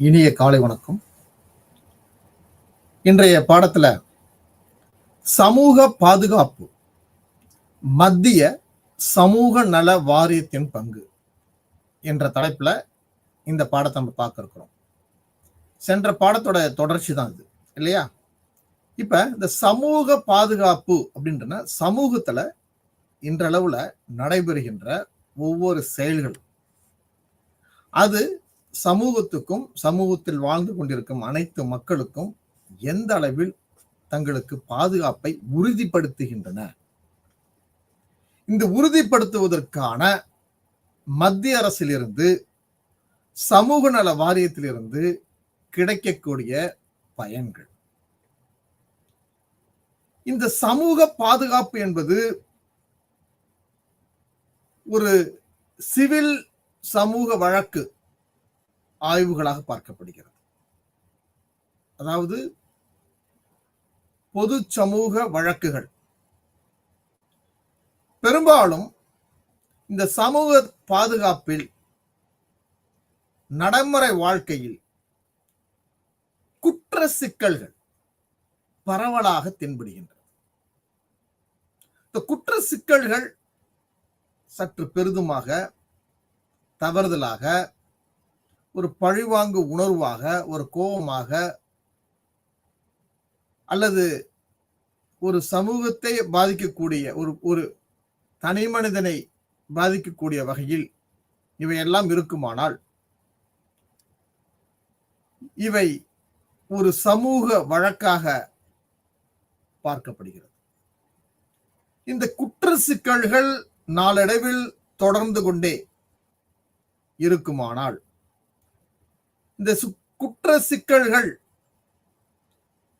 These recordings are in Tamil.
இனிய காலை வணக்கம். இன்றைய பாடத்துல சமூக பாதுகாப்பு, மத்திய சமூக நல வாரியத்தின் பங்கு என்ற தலைப்புல இந்த பாடத்தை நம்ம பார்க்க இருக்கிறோம். சென்ற பாடத்தோட தொடர்ச்சி தான் இது இல்லையா? இப்ப இந்த சமூக பாதுகாப்பு அப்படின்றன சமூகத்துல இன்றளவுல நடைபெறுகின்ற ஒவ்வொரு செயல்களும் அது சமூகத்துக்கும் சமூகத்தில் வாழ்ந்து கொண்டிருக்கும் அனைத்து மக்களுக்கும் எந்த அளவில் தங்களுக்கு பாதுகாப்பை உறுதிப்படுத்துகின்றன. இந்த உறுதிப்படுத்துவதற்கான மத்திய அரசிலிருந்து சமூக நல வாரியத்திலிருந்து கிடைக்கக்கூடிய பயன்கள். இந்த சமூக பாதுகாப்பு என்பது ஒரு சிவில் சமூக வழக்கு ஆய்வுகளாக பார்க்கப்படுகிறது. அதாவது பொது சமூக வழக்குகள் பெரும்பாலும் இந்த சமூக பாதுகாப்பில் நடைமுறை வாழ்க்கையில் குற்ற சிக்கல்கள் பரவலாக தென்படுகின்றன. இந்த குற்ற சிக்கல்கள் சற்று பெரிதுமாக தவறுதலாக ஒரு பழிவாங்கு உணர்வாக, ஒரு கோபமாக, அல்லது ஒரு சமூகத்தை பாதிக்கக்கூடிய ஒரு தனி மனிதனை பாதிக்கக்கூடிய வகையில் இவையெல்லாம் இருக்குமானால் இவை ஒரு சமூக வழக்காக பார்க்கப்படுகிறது. இந்த குற்ற சிக்கல்கள் நாளடைவில் தொடர்ந்து கொண்டே இருக்குமானால் இந்த குற்ற சிக்கல்கள்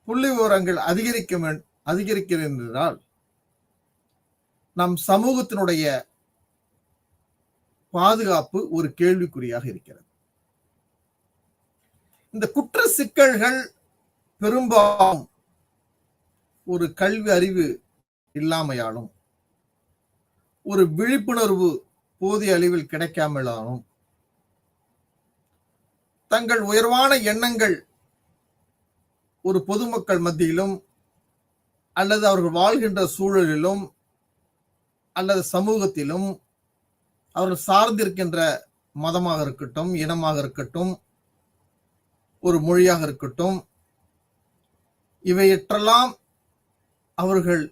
புள்ளி விவரங்கள் அதிகரிக்கிறதால் நம் சமூகத்தினுடைய பாதுகாப்பு ஒரு கேள்விக்குறியாக இருக்கிறது. இந்த குற்ற சிக்கல்கள் பெரும்பாலும் ஒரு கல்வி அறிவு இல்லாமையாலும், ஒரு விழிப்புணர்வு போதிய அளவில் கிடைக்காமலாலும், தங்கள் உயர்வான எண்ணங்கள் ஒரு பொதுமக்கள் மத்தியிலும் அல்லது அவர்கள் வாழ்கின்ற சூழலிலும் அல்லது சமூகத்திலும் அவர்கள் சார்ந்திருக்கின்ற மதமாக இருக்கட்டும், இனமாக இருக்கட்டும், ஒரு மொழியாக இருக்கட்டும், இவையற்றெல்லாம் அவர்கள்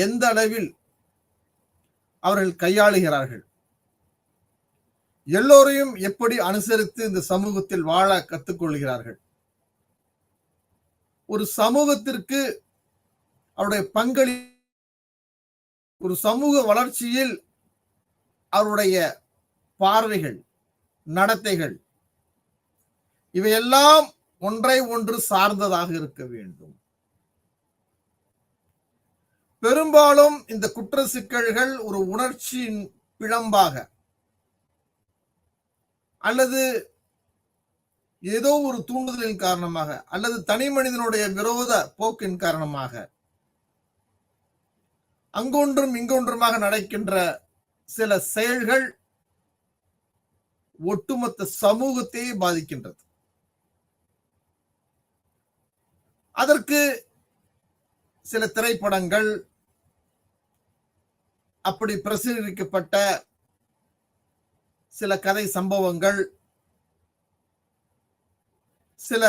எந்த அளவில் அவர்கள் கையாளுகிறார்கள், எல்லோரையும் எப்படி அனுசரித்து இந்த சமூகத்தில் வாழ கற்றுக்கொள்கிறார்கள், ஒரு சமூகத்திற்கு அவருடைய பங்களிப்பு, ஒரு சமூக வளர்ச்சியில் அவருடைய பார்வைகள், நடத்தைகள் இவையெல்லாம் ஒன்றை ஒன்று சார்ந்ததாக இருக்க வேண்டும். பெரும்பாலும் இந்த குற்ற சிக்கல்கள் ஒரு உணர்ச்சியின் பிழம்பாக அல்லது ஏதோ ஒரு தூண்டுதலின் காரணமாக அல்லது தனி மனிதனுடைய விரோத போக்கின் காரணமாக அங்கொன்றும் இங்கொன்றுமாக நடக்கின்ற சில செயல்கள் ஒட்டுமொத்த சமூகத்தையே பாதிக்கின்றது. அதற்கு சில திரைப்படங்கள், அப்படி பிரசுரிக்கப்பட்ட சில கதை சம்பவங்கள், சில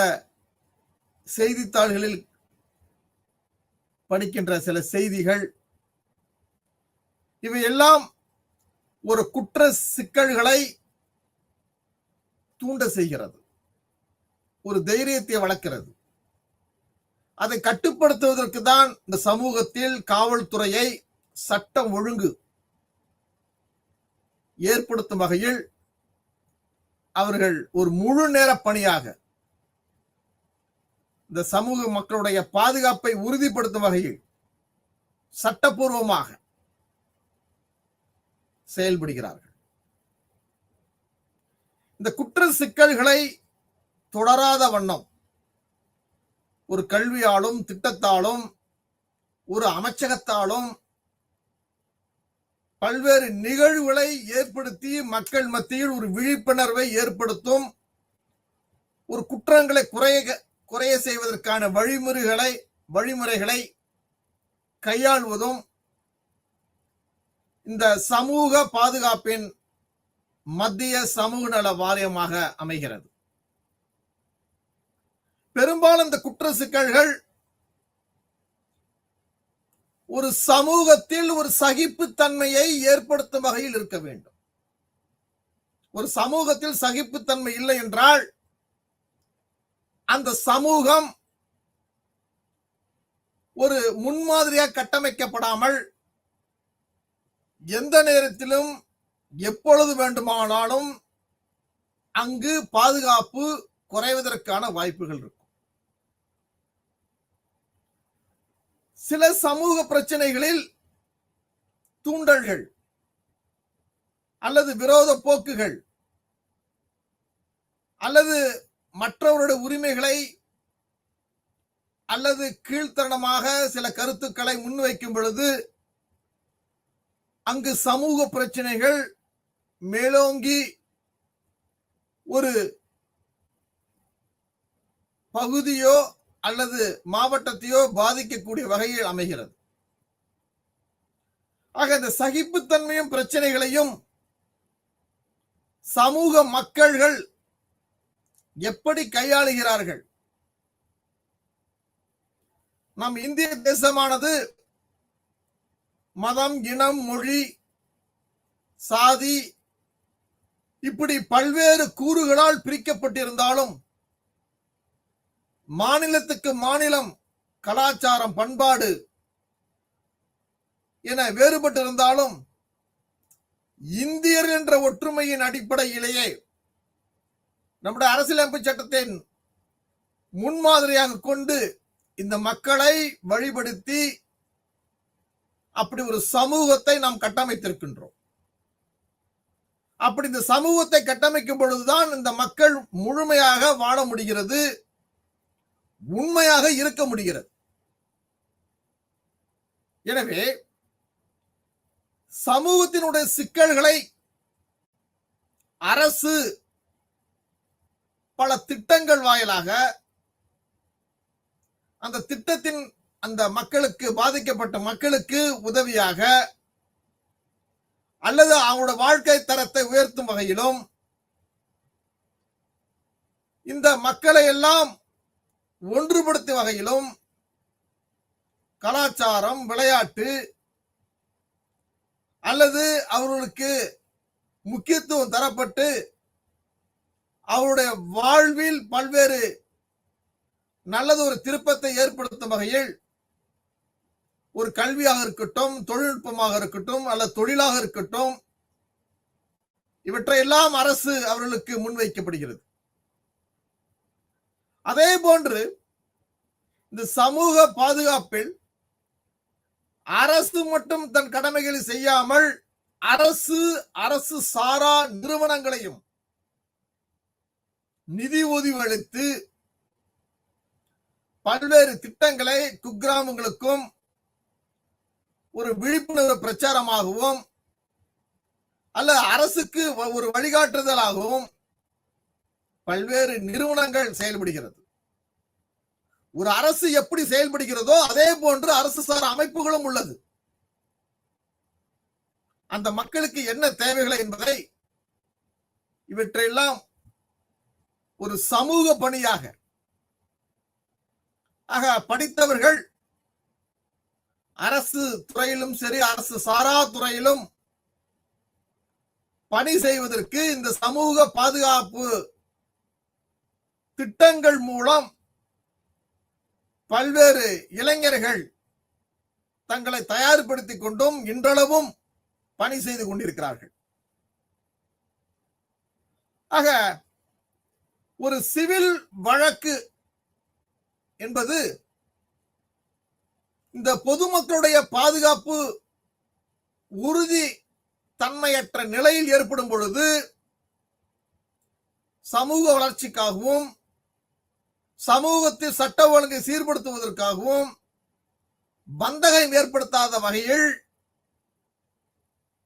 செய்தித்தாள்களில் படிக்கின்ற சில செய்திகள், இவையெல்லாம் ஒரு குற்ற சிக்கல்களை தூண்ட செய்கிறது, ஒரு தைரியத்தை வளர்க்கிறது. அதை கட்டுப்படுத்துவதற்கு தான் இந்த சமூகத்தில் காவல்துறையை சட்டம் ஒழுங்கு ஏற்படுத்தும் வகையில் அவர்கள் ஒரு முழு நேர பணியாக இந்த சமூக மக்களுடைய பாதுகாப்பை உறுதிப்படுத்தும் வகையில் சட்டப்பூர்வமாக செயல்படுகிறார்கள். இந்த குற்ற சிக்கல்களை தொடராத வண்ணம் ஒரு கல்வியாலும், திட்டத்தாலும், ஒரு அமைச்சகத்தாலும் பல்வேறு நிகழ்வுகளை ஏற்படுத்தி மக்கள் மத்தியில் ஒரு விழிப்புணர்வை ஏற்படுத்தும் ஒரு குற்றங்களை குறைய செய்வதற்கான வழிமுறைகளை கையாள்வதும் இந்த சமூக பாதுகாப்பின் மத்திய சமூக நல வாரியமாக அமைகிறது. பெரும்பாலும் இந்த குற்ற சிக்கல்கள் ஒரு சமூகத்தில் ஒரு சகிப்புத்தன்மையை ஏற்படுத்தும் வகையில் இருக்க வேண்டும். ஒரு சமூகத்தில் சகிப்புத்தன்மை இல்லை என்றால் அந்த சமூகம் ஒரு முன்மாதிரியாக கட்டமைக்கப்படாமல் எந்த நேரத்திலும் எப்பொழுது வேண்டுமானாலும் அங்கு பாதுகாப்பு குறைவதற்கான வாய்ப்புகள் இருக்கும். சில சமூக பிரச்சனைகளில் தூண்டல்கள் அல்லது விரோத போக்குகள் அல்லது மற்றவருடைய உரிமைகளை அல்லது கீழ்த்தரமாக சில கருத்துக்களை முன்வைக்கும் பொழுது அங்கு சமூக பிரச்சனைகள் மேலோங்கி ஒரு பகுதியோ அல்லது மாவட்டத்தையோ பாதிக்கக்கூடிய வகையில் அமைகிறது. ஆக இந்த சகிப்புத்தன்மையும் பிரச்சனைகளையும் சமூக மக்கள்கள் எப்படி கையாளுகிறார்கள்? நம் இந்திய தேசமானது மதம், இனம், மொழி, சாதி இப்படி பல்வேறு கூறுகளால் பிரிக்கப்பட்டிருந்தாலும் மாநிலத்துக்கு மாநிலம் கலாச்சாரம், பண்பாடு என வேறுபட்டிருந்தாலும் இந்தியர் என்ற ஒற்றுமையின் அடிப்படையிலேயே நம்முடைய அரசியலமைப்பு சட்டத்தின் முன்மாதிரியாக கொண்டு இந்த மக்களை வழிபடுத்தி அப்படி ஒரு சமூகத்தை நாம் கட்டமைத்திருக்கின்றோம். அப்படி இந்த சமூகத்தை கட்டமைக்கும் பொழுதுதான் இந்த மக்கள் முழுமையாக வாழ முடிகிறது, உண்மையாக இருக்க முடிகிறது. எனவே சமூகத்தினுடைய சிக்கல்களை அரசு பல திட்டங்கள் வாயிலாக அந்த திட்டத்தின் அந்த மக்களுக்கு, பாதிக்கப்பட்ட மக்களுக்கு உதவியாக அல்லது அவங்களோட வாழ்க்கை தரத்தை உயர்த்தும் வகையிலும் இந்த மக்களை எல்லாம் ஒன்றுபடுத்தும் வகையிலும் கலாச்சாரம், விளையாட்டு அல்லது அவர்களுக்கு முக்கியத்துவம் தரப்பட்டு அவருடைய வாழ்வில் பல்வேறு நல்லது ஒரு திருப்பத்தை ஏற்படுத்தும் வகையில் ஒரு கல்வியாக இருக்கட்டும், தொழில்நுட்பமாக இருக்கட்டும் அல்லது தொழிலாக இருக்கட்டும், இவற்றையெல்லாம் அரசு அவர்களுக்கு முன்வைக்கப்படுகிறது. அதே போன்று இந்த சமூக பாதுகாப்பில் அரசு மட்டும் தன் கடமைகளை செய்யாமல் அரசு சாரா நிறுவனங்களையும் நிதி உதவி அளித்து பல்வேறு திட்டங்களை குக்கிராமங்களுக்கும் ஒரு விழிப்புணர்வு பிரச்சாரமாகவும் அல்ல அரசுக்கு ஒரு வழிகாட்டுதலாகவும் பல்வேறு நிறுவனங்கள் செயல்படுகிறது. ஒரு அரசு எப்படி செயல்படுகிறதோ அதே போன்று அரசு சார் அமைப்புகளும் உள்ளது. அந்த மக்களுக்கு என்ன தேவைகள் என்பதை இவற்றையெல்லாம் ஒரு சமூக பணியாக படித்தவர்கள் அரசு துறையிலும் சரி, அரசு சாரா துறையிலும் பணி செய்வதற்கு இந்த சமூக பாதுகாப்பு திட்டங்கள் மூலம் பல்வேறு இளைஞர்கள் தங்களை தயார்படுத்திக் கொண்டும் இன்றளவும் பணி செய்து கொண்டிருக்கிறார்கள். ஆக ஒரு சிவில் வழக்கு என்பது இந்த பொதுமக்களுடைய பாதுகாப்பு உறுதி தன்மையற்ற நிலையில் ஏற்படும் பொழுது சமூக வளர்ச்சிக்காகவும் சமூகத்தில் சட்ட ஒழுங்கை சீர்படுத்துவதற்காகவும் பந்தகம் ஏற்படுத்தாத வகையில்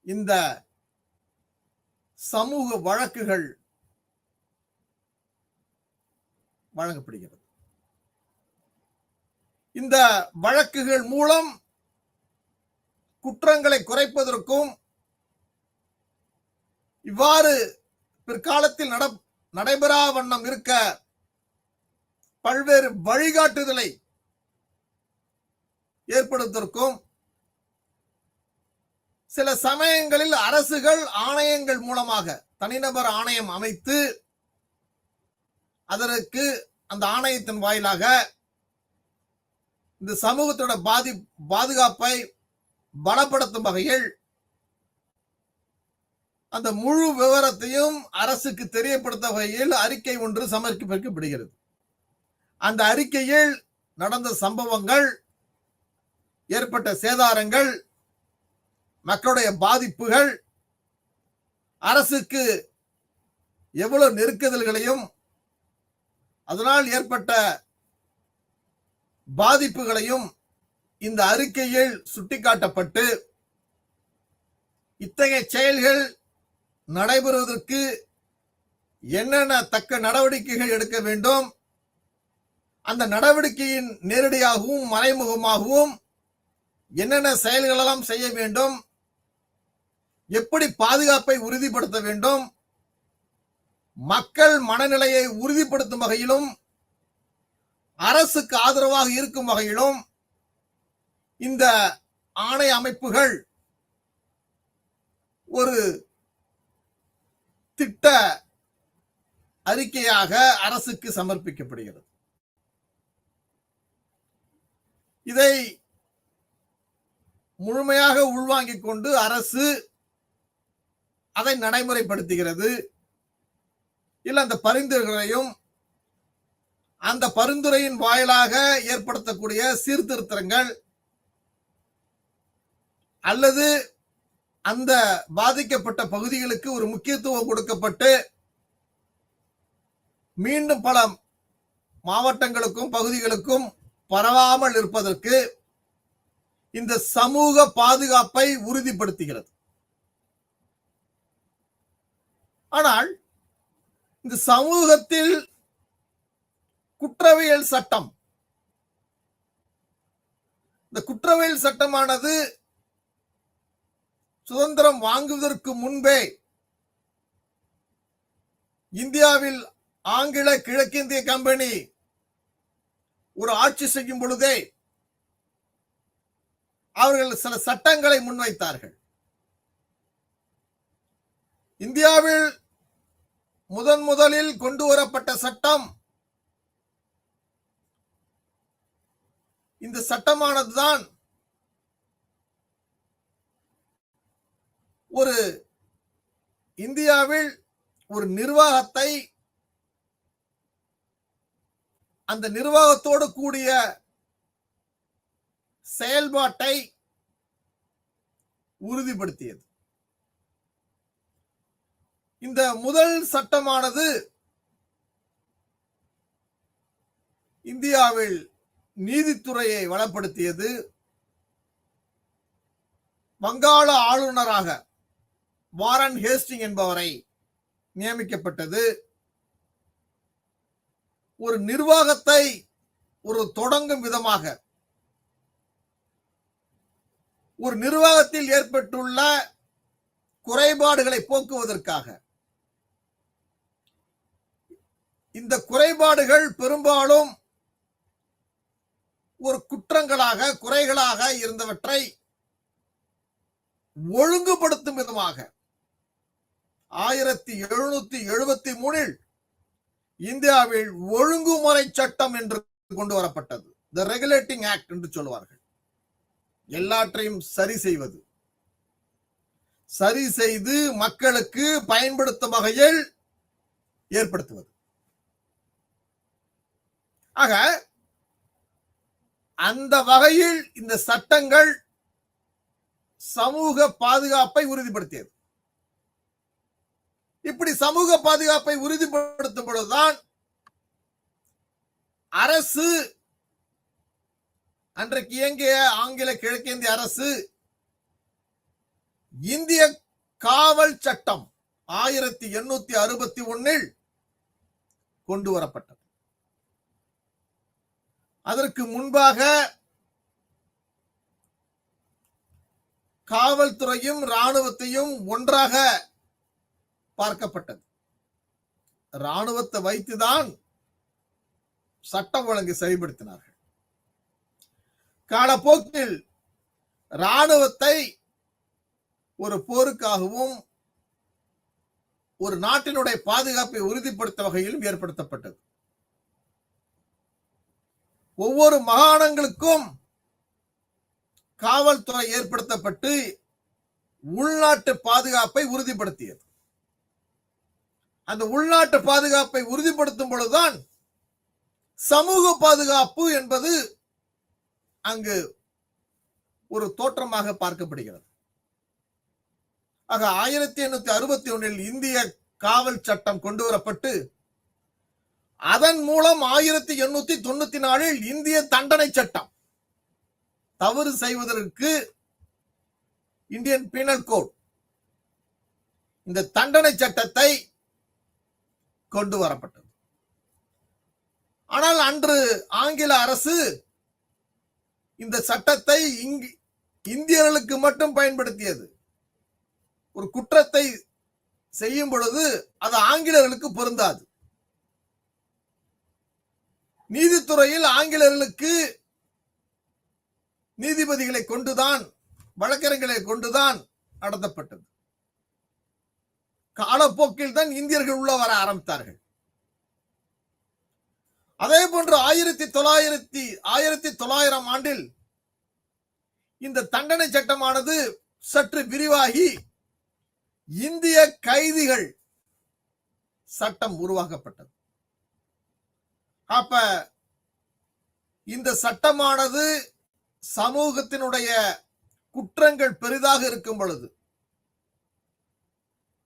இந்த சமூக வழக்குகள் வழங்கப்படுகிறது. இந்த வழக்குகள் மூலம் குற்றங்களை குறைப்பதற்கும் இவ்வாறு பிற்காலத்தில் நடைபெறா வண்ணம் இருக்க பல்வேறு வழிகாட்டுதலை ஏற்படுவதற்கும் சில சமயங்களில் அரசுகள் ஆணையங்கள் மூலமாக தனிநபர் ஆணையம் அமைத்து அதற்கு அந்த ஆணையத்தின் வாயிலாக இந்த சமூகத்தோட பாதுகாப்பை பலப்படுத்தும் வகையில் அந்த முழு விவரத்தையும் அரசுக்கு தெரியப்படுத்த வகையில் அறிக்கை ஒன்று சமர்ப்பிக்கப்படுகிறது. அந்த அறிக்கையில் நடந்த சம்பவங்கள், ஏற்பட்ட சேதாரங்கள், மக்களுடைய பாதிப்புகள், அரசுக்கு எவ்வளவு நெருக்குதல்களையும் அதனால் ஏற்பட்ட பாதிப்புகளையும் இந்த அறிக்கையில் சுட்டிக்காட்டப்பட்டு இத்தகைய செயல்கள் நடைபெறுவதற்கு என்னென்ன தக்க நடவடிக்கைகள் எடுக்க வேண்டும், அந்த நடவடிக்கையின் நேரடியாகவும் மறைமுகமாகவும் என்னென்ன செயல்களெல்லாம் செய்ய வேண்டும், எப்படி பாதுகாப்பை உறுதிப்படுத்த வேண்டும், மக்கள் மனநிலையை உறுதிப்படுத்தும் வகையிலும் அரசுக்கு ஆதரவாக இருக்கும் வகையிலும் இந்த ஆணைய அமைப்புகள் ஒரு திட்ட அறிக்கையாக அரசுக்கு சமர்ப்பிக்கப்படுகிறது. இதை முழுமையாக உள்வாங்கிக் கொண்டு அரசு அதை நடைமுறைப்படுத்துகிறது. இல்ல அந்த பரிந்துரைகளையும் அந்த பரிந்துரையின் வாயிலாக ஏற்படுத்தக்கூடிய சீர்திருத்தங்கள் அல்லது அந்த பாதிக்கப்பட்ட பகுதிகளுக்கு ஒரு முக்கியத்துவம் கொடுக்கப்பட்டு மீண்டும் பல மாவட்டங்களுக்கும் பகுதிகளுக்கும் பரவாமல் இருப்பதற்கு இந்த சமூக பாதுகாப்பை உறுதிப்படுத்துகிறது. ஆனால் இந்த சமூகத்தில் குற்றவியல் சட்டம், இந்த குற்றவியல் சட்டமானது சுதந்திரம் வாங்குவதற்கு முன்பே இந்தியாவில் ஆங்கில கிழக்கிந்திய கம்பெனி ஒரு ஆட்சி செய்யும் பொழுதே அவர்கள் சில சட்டங்களை முன்வைத்தார்கள். இந்தியாவில் முதலில் கொண்டு வரப்பட்ட சட்டம், இந்த சட்டமானதுதான் ஒரு இந்தியாவில் ஒரு நிர்வாகத்தை, அந்த நிர்வாகத்தோடு கூடிய செயல்பாட்டை உறுதிப்படுத்தியது. இந்த முதல் சட்டமானது இந்தியாவில் நீதித்துறையை வளப்படுத்தியது. வங்காள ஆளுநராக வாரன் ஹேஸ்டிங் என்பவரை நியமிக்கப்பட்டது. ஒரு நிர்வாகத்தை ஒரு தொடங்கும் விதமாக, ஒரு நிர்வாகத்தில் ஏற்பட்டுள்ள குறைபாடுகளை போக்குவதற்காக, இந்த குறைபாடுகள் பெரும்பாலும் ஒரு குற்றங்களாக குறைகளாக இருந்தவற்றை ஒழுங்குபடுத்தும் விதமாக 1773 இந்தியாவில் ஒழுங்குமுறை சட்டம் என்று கொண்டு வரப்பட்டது. தி ரெகுலேட்டிங் ஆக்ட் என்று சொல்வார்கள். எல்லாற்றையும் சரி செய்வது, சரி செய்து மக்களுக்கு பயன்படுத்தும் வகையில் ஏற்படுத்துவது. ஆக அந்த வகையில் இந்த சட்டங்கள் சமூக பாதுகாப்பை உறுதிப்படுத்தியது. இப்படி சமூக பாதுகாப்பை உறுதிப்படுத்தும் பொழுதுதான் அரசு, அன்றைக்கு இயங்கிய ஆங்கில கிழக்கிந்திய அரசு, இந்திய காவல் சட்டம் 1861 கொண்டு வரப்பட்டது. அதற்கு முன்பாக காவல்துறையும் இராணுவத்தையும் ஒன்றாக பார்க்கப்பட்டது. இராணுவத்தை வைத்துதான் சட்டம் ஒழுங்கை செயல்படுத்தினார்கள். காலப்போக்கில் இராணுவத்தை ஒரு போருக்காகவும் ஒரு நாட்டினுடைய பாதுகாப்பை உறுதிப்படுத்த வகையிலும் ஏற்படுத்தப்பட்டது. ஒவ்வொரு மாகாணங்களுக்கும் காவல்துறை ஏற்படுத்தப்பட்டு உள்நாட்டு பாதுகாப்பை உறுதிப்படுத்தியது. அந்த உள்நாட்டு பாதுகாப்பை உறுதிப்படுத்தும் பொழுதுதான் சமூக பாதுகாப்பு என்பது அங்கு ஒரு தோற்றமாக பார்க்கப்படுகிறது. ஆக 1861 இந்திய காவல் சட்டம் கொண்டு வரப்பட்டு அதன் மூலம் 1894 இந்திய தண்டனை சட்டம், தவறு செய்வதற்கு இந்தியன் பீனல் கோட், இந்த தண்டனை சட்டத்தை கொண்டு வரப்பட்டது. ஆனால் அன்று ஆங்கில அரசு இந்த சட்டத்தை இந்தியர்களுக்கு மட்டும் பயன்படுத்தியது. ஒரு குற்றத்தை செய்யும் பொழுது அது ஆங்கிலேயர்களுக்கு பொருந்தாது. நீதித்துறையில் ஆங்கிலேயர்களுக்கு நீதிபதிகளை கொண்டுதான், வழக்கறிஞர்களை கொண்டுதான் நடத்தப்பட்டது. காலப்போக்கில் தான் இந்தியர்கள் உள்ள வர ஆரம்பித்தார்கள். அதே போன்று 1900 ஆண்டில் இந்த தண்டனை சட்டமானது சற்று விரிவாகி இந்திய கைதிகள் சட்டம் உருவாக்கப்பட்டது. அப்ப இந்த சட்டமானது சமூகத்தினுடைய குற்றங்கள் பெரிதாக இருக்கும் பொழுது,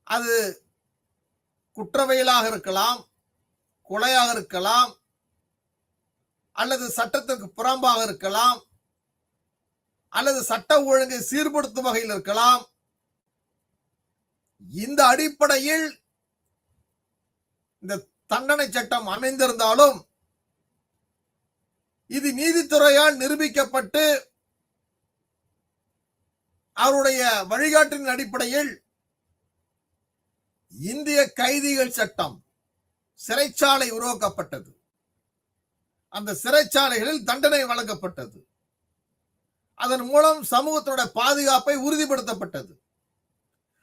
அது குற்றவியலாக இருக்கலாம், கொலையாக இருக்கலாம், அல்லது சட்டத்திற்கு புறம்பாக இருக்கலாம், அல்லது சட்ட ஒழுங்கை சீர்படுத்தும் வகையில் இருக்கலாம். இந்த அடிப்படையில் இந்த தண்டனை சட்டம் அமைந்திருந்தாலும் இது நீதித்துறையால் நிரூபிக்கப்பட்டு அவருடைய வழிகாட்டின் அடிப்படையில் இந்திய கைதிகள் சட்டம், சிறைச்சாலை உருவாக்கப்பட்டது. அந்த சிறைச்சாலைகளில் தண்டனை வழங்கப்பட்டது. அதன் மூலம் சமூகத்தினுடைய பாதுகாப்பை உறுதிப்படுத்தப்பட்டது.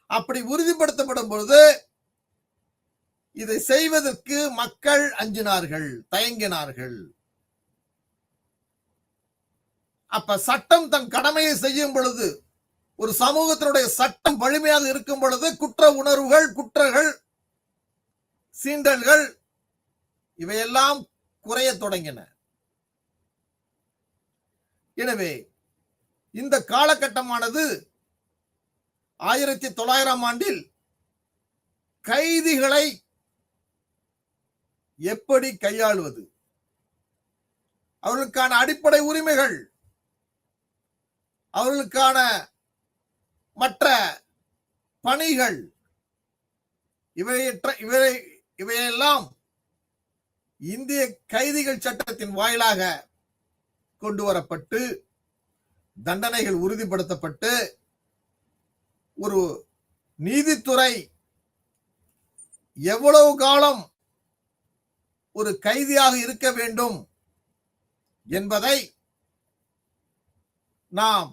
அப்படி உறுதிப்படுத்தப்படும் பொழுது இதை செய்வதற்கு மக்கள் அஞ்சினார்கள், தயங்கினார்கள். அப்ப சட்டம் தன் கடமையை செய்யும் பொழுது, ஒரு சமூகத்தினுடைய சட்டம் வலிமையாக இருக்கும் பொழுது குற்ற உணர்வுகள், குற்றங்கள், சீண்டல்கள் இவையெல்லாம் குறைய தொடங்கின. எனவே இந்த காலகட்டமானது 1900 ஆண்டில் கைதிகளை எப்படி கையாளுவது, அவர்களுக்கான அடிப்படை உரிமைகள், அவர்களுக்கான மற்ற பணிகள், இவையெல்லாம் இந்திய கைதிகள் சட்டத்தின் வாயிலாக கொண்டு வரப்பட்டு தண்டனைகள் உறுதிப்படுத்தப்பட்டு ஒரு நீதித்துறை எவ்வளவு காலம் ஒரு கைதியாக இருக்க வேண்டும் என்பதை நாம்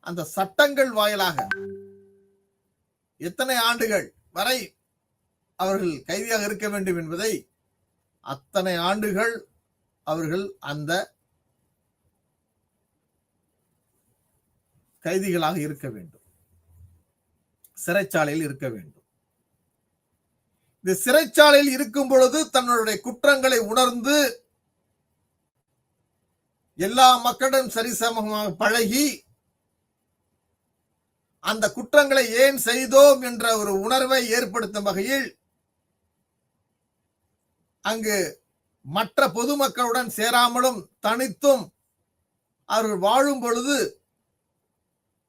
அந்த சட்டங்கள் வாயிலாக எத்தனை ஆண்டுகள் வரை அவர்கள் கைதியாக இருக்க வேண்டும் என்பதை அத்தனை ஆண்டுகள் அவர்கள் அந்த கைதிகளாக இருக்க வேண்டும், சிறைச்சாலையில் இருக்க வேண்டும். இந்த சிறைச்சாலையில் இருக்கும் பொழுது தன்னுடைய குற்றங்களை உணர்ந்து எல்லா மக்களிடம் சரிசமமாக பழகி அந்த குற்றங்களை ஏன் செய்தோம் என்ற ஒரு உணர்வை ஏற்படுத்தும் வகையில் அங்கு மற்ற பொதுமக்களுடன் சேராமலும் தனித்தும் அவர்கள் வாழும் பொழுது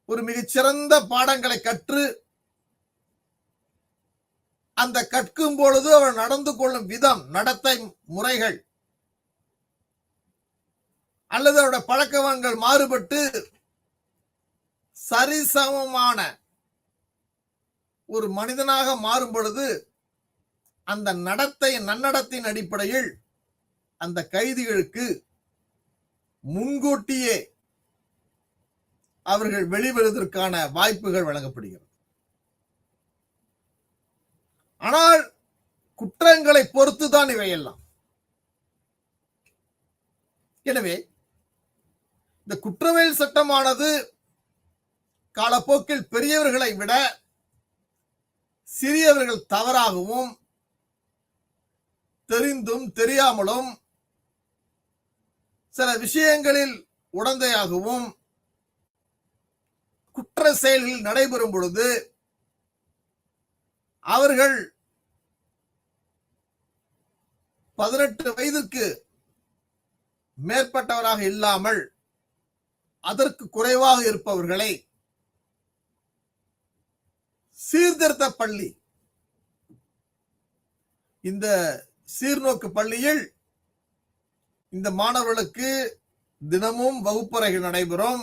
ஒரு மிகச்சிறந்த பாடங்களை கற்று அந்த கற்கும் பொழுது அவர் நடந்து கொள்ளும் விதம், நடத்தை முறைகள் அல்லது அவருடைய பழக்கவழக்கங்கள் மாறுபட்டு சரிசமமான ஒரு மனிதனாக மாறும் பொழுது அந்த நன்னடத்தையின் அடிப்படையில் அந்த கைதிகளுக்கு முன்கூட்டியே அவர்கள் வெளிவருவதற்கான வாய்ப்புகள் வழங்கப்படுகிறது. ஆனால் குற்றங்களை பொறுத்துதான் இவையெல்லாம். எனவே இந்த குற்றவியல் சட்டமானது காலப்போக்கில் பெரியவர்களை விட சிறியவர்கள் தவறாகவும் தெரிந்தும் தெரியாமலும் சில விஷயங்களில் உடந்தையாகவும் குற்ற செயல்கள் நடைபெறும் பொழுது அவர்கள் 18 வயதிற்கு மேற்பட்டவராக இல்லாமல் அதற்கு குறைவாக இருப்பவர்களை சீர்திருத்த பள்ளி, இந்த சீர்நோக்கு பள்ளியில் இந்த மாணவர்களுக்கு தினமும் வகுப்பறைகள் நடைபெறும்,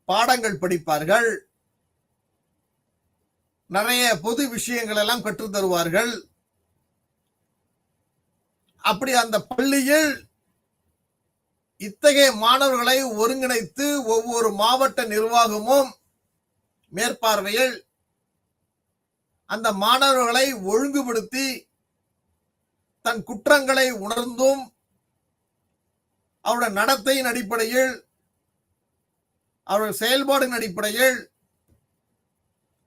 பாடங்கள் படிப்பார்கள், நிறைய பொது விஷயங்கள் எல்லாம் கற்றுத் தருவார்கள். அப்படி அந்த பள்ளியில் இத்தகைய மாணவர்களை ஒருங்கிணைத்து ஒவ்வொரு மாவட்ட நிர்வாகமும் மேற்பார்வையில் அந்த மாணவர்களை ஒழுங்குபடுத்தி தன் குற்றங்களை உணர்ந்தும் அவருடைய நடத்தையின் அடிப்படையில் அவருடைய செயல்பாடின் அடிப்படையில்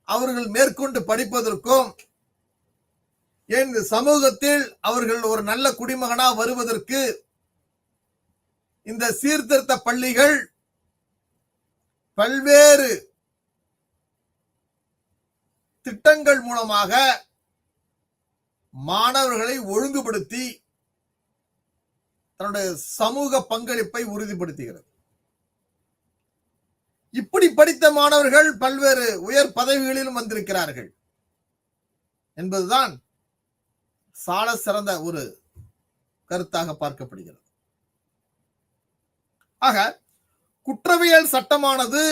அவர்கள் மேற்கொண்டு படிப்பதற்கும் இந்த சமூகத்தில் அவர்கள் ஒரு நல்ல குடிமகனாக வருவதற்கு இந்த சீர்திருத்த பள்ளிகள் பல்வேறு திட்டங்கள் மூலமாக மாணவர்களை ஒழுங்குபடுத்தி தன்னுடைய சமூக பங்களிப்பை உறுதிப்படுத்துகிறது. இப்படி படித்த மாணவர்கள் பல்வேறு உயர் பதவிகளிலும் வந்திருக்கிறார்கள் என்பதுதான் சால சிறந்த ஒரு கருத்தாக பார்க்கப்படுகிறது. ஆக குற்றவியல் சட்டமானது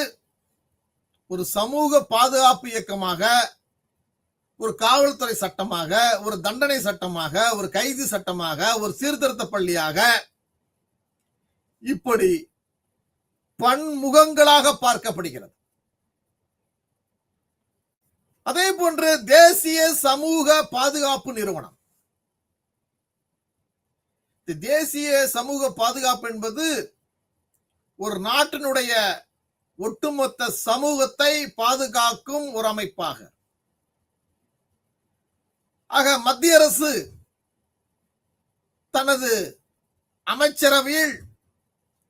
ஒரு சமூக பாதுகாப்பு இயக்கமாக, ஒரு காவல்துறை சட்டமாக, ஒரு தண்டனை சட்டமாக, ஒரு கைது சட்டமாக, ஒரு சீர்திருத்த பள்ளியாக இப்படி பன்முகங்களாக பார்க்கப்படுகிறது. அதே போன்று தேசிய சமூக பாதுகாப்பு நிறுவனம், தேசிய சமூக பாதுகாப்பு என்பது ஒரு நாட்டினுடைய ஒட்டுமொத்த சமூகத்தை பாதுகாக்கும் ஒரு அமைப்பாக, ஆக மத்திய அரசு தனது அமைச்சரவையில்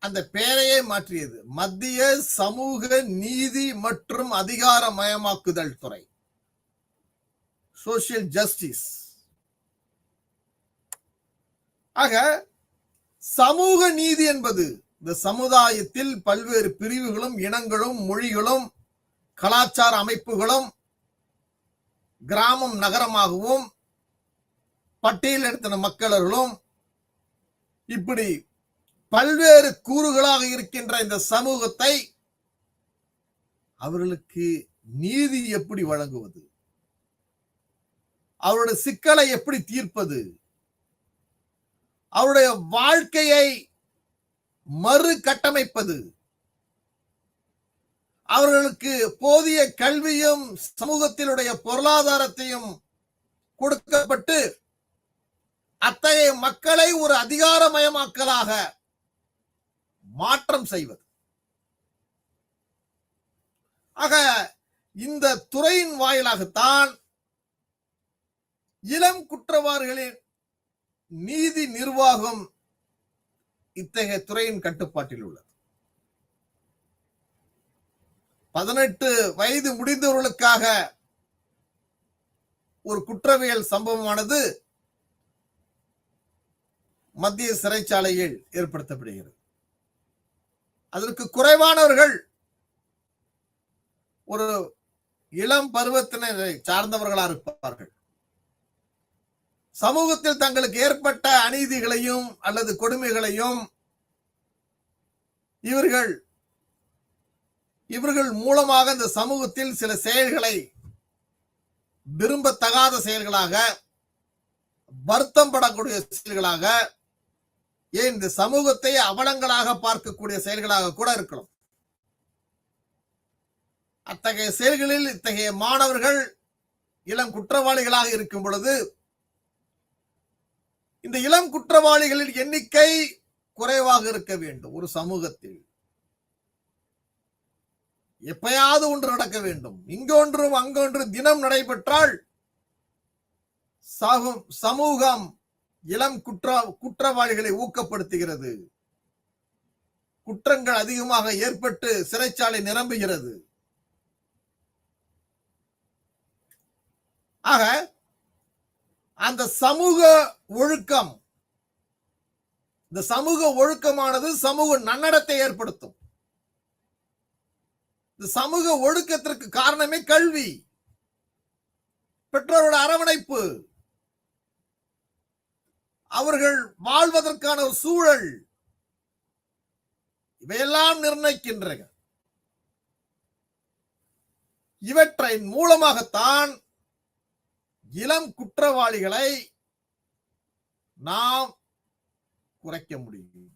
அந்த பெயரையே மாற்றியது, மத்திய சமூக நீதி மற்றும் அதிகாரமயமாக்குதல் துறை, சோசியல் ஜஸ்டிஸ். ஆக சமூக நீதி என்பது இந்த சமுதாயத்தில் பல்வேறு பிரிவுகளும் இனங்களும் மொழிகளும் கலாச்சார அமைப்புகளும் கிராமம் நகரமாகவும் பட்டியலிடத்தின மக்களும் இப்படி பல்வேறு கூறுகளாக இருக்கின்ற இந்த சமூகத்தை அவர்களுக்கு நீதி எப்படி வழங்குவது, அவருடைய சிக்கலை எப்படி தீர்ப்பது, அவருடைய வாழ்க்கையை மறு கட்டமைப்பது, அவர்களுக்கு போதிய கல்வியும் சமூகத்தினுடைய பொருளாதாரத்தையும் கொடுக்கப்பட்டு அத்தகைய மக்களை ஒரு அதிகாரமயமாக்கலாக மாற்றம் செய்வது. ஆக இந்த துறையின் வாயிலாகத்தான் இளம் குற்றவாளிகளின் நீதி நிர்வாகம் இத்தகைய துறையின் கட்டுப்பாட்டில் உள்ளது. 18 வயது முடிந்தவர்களுக்காக ஒரு குற்றவியல் சம்பவமானது மத்திய சிறைச்சாலையில் ஏற்படுத்தப்படுகிறது. அதற்கு குறைவானவர்கள் ஒரு இளம் பருவத்தினரை சார்ந்தவர்களாக இருப்பார்கள். சமூகத்தில் தங்களுக்கு ஏற்பட்ட அநீதிகளையும் அல்லது கொடுமைகளையும் இவர்கள் இவர்கள் மூலமாக இந்த சமூகத்தில் சில செயல்களை விரும்பத்தகாத செயல்களாக, வருத்தம் படக்கூடிய செயல்களாக, ஏன் இந்த சமூகத்தை அவலங்களாக பார்க்கக்கூடிய செயல்களாக கூட இருக்கலாம். அத்தகைய செயல்களில் இத்தகைய மாணவர்கள் இளம் குற்றவாளிகளாக இருக்கும் பொழுது இந்த இளம் குற்றவாளிகளின் எண்ணிக்கை குறைவாக இருக்க வேண்டும். ஒரு சமூகத்தில் எப்பயாவது ஒன்று நடக்க வேண்டும். இங்கொன்றும் அங்கொன்று தினம் நடைபெற்றால் சமூகம் இளம் குற்றவாளிகளை ஊக்கப்படுத்துகிறது. குற்றங்கள் அதிகமாக ஏற்பட்டு சிறைச்சாலை நிரம்புகிறது. ஆக அந்த சமூக ஒழுக்கம், இந்த சமூக ஒழுக்கமானது சமூக நன்னடத்தை ஏற்படுத்தும். இந்த சமூக ஒழுக்கத்திற்கு காரணமே கல்வி, பெற்றோரோட அரவணைப்பு, அவர்கள் வாழ்வதற்கான ஒரு சூழல், இவையெல்லாம் நிர்ணயிக்கின்றன. இவற்றின் மூலமாகத்தான் இளம் குற்றவாளிகளை நாம் குறைக்க முடியும்.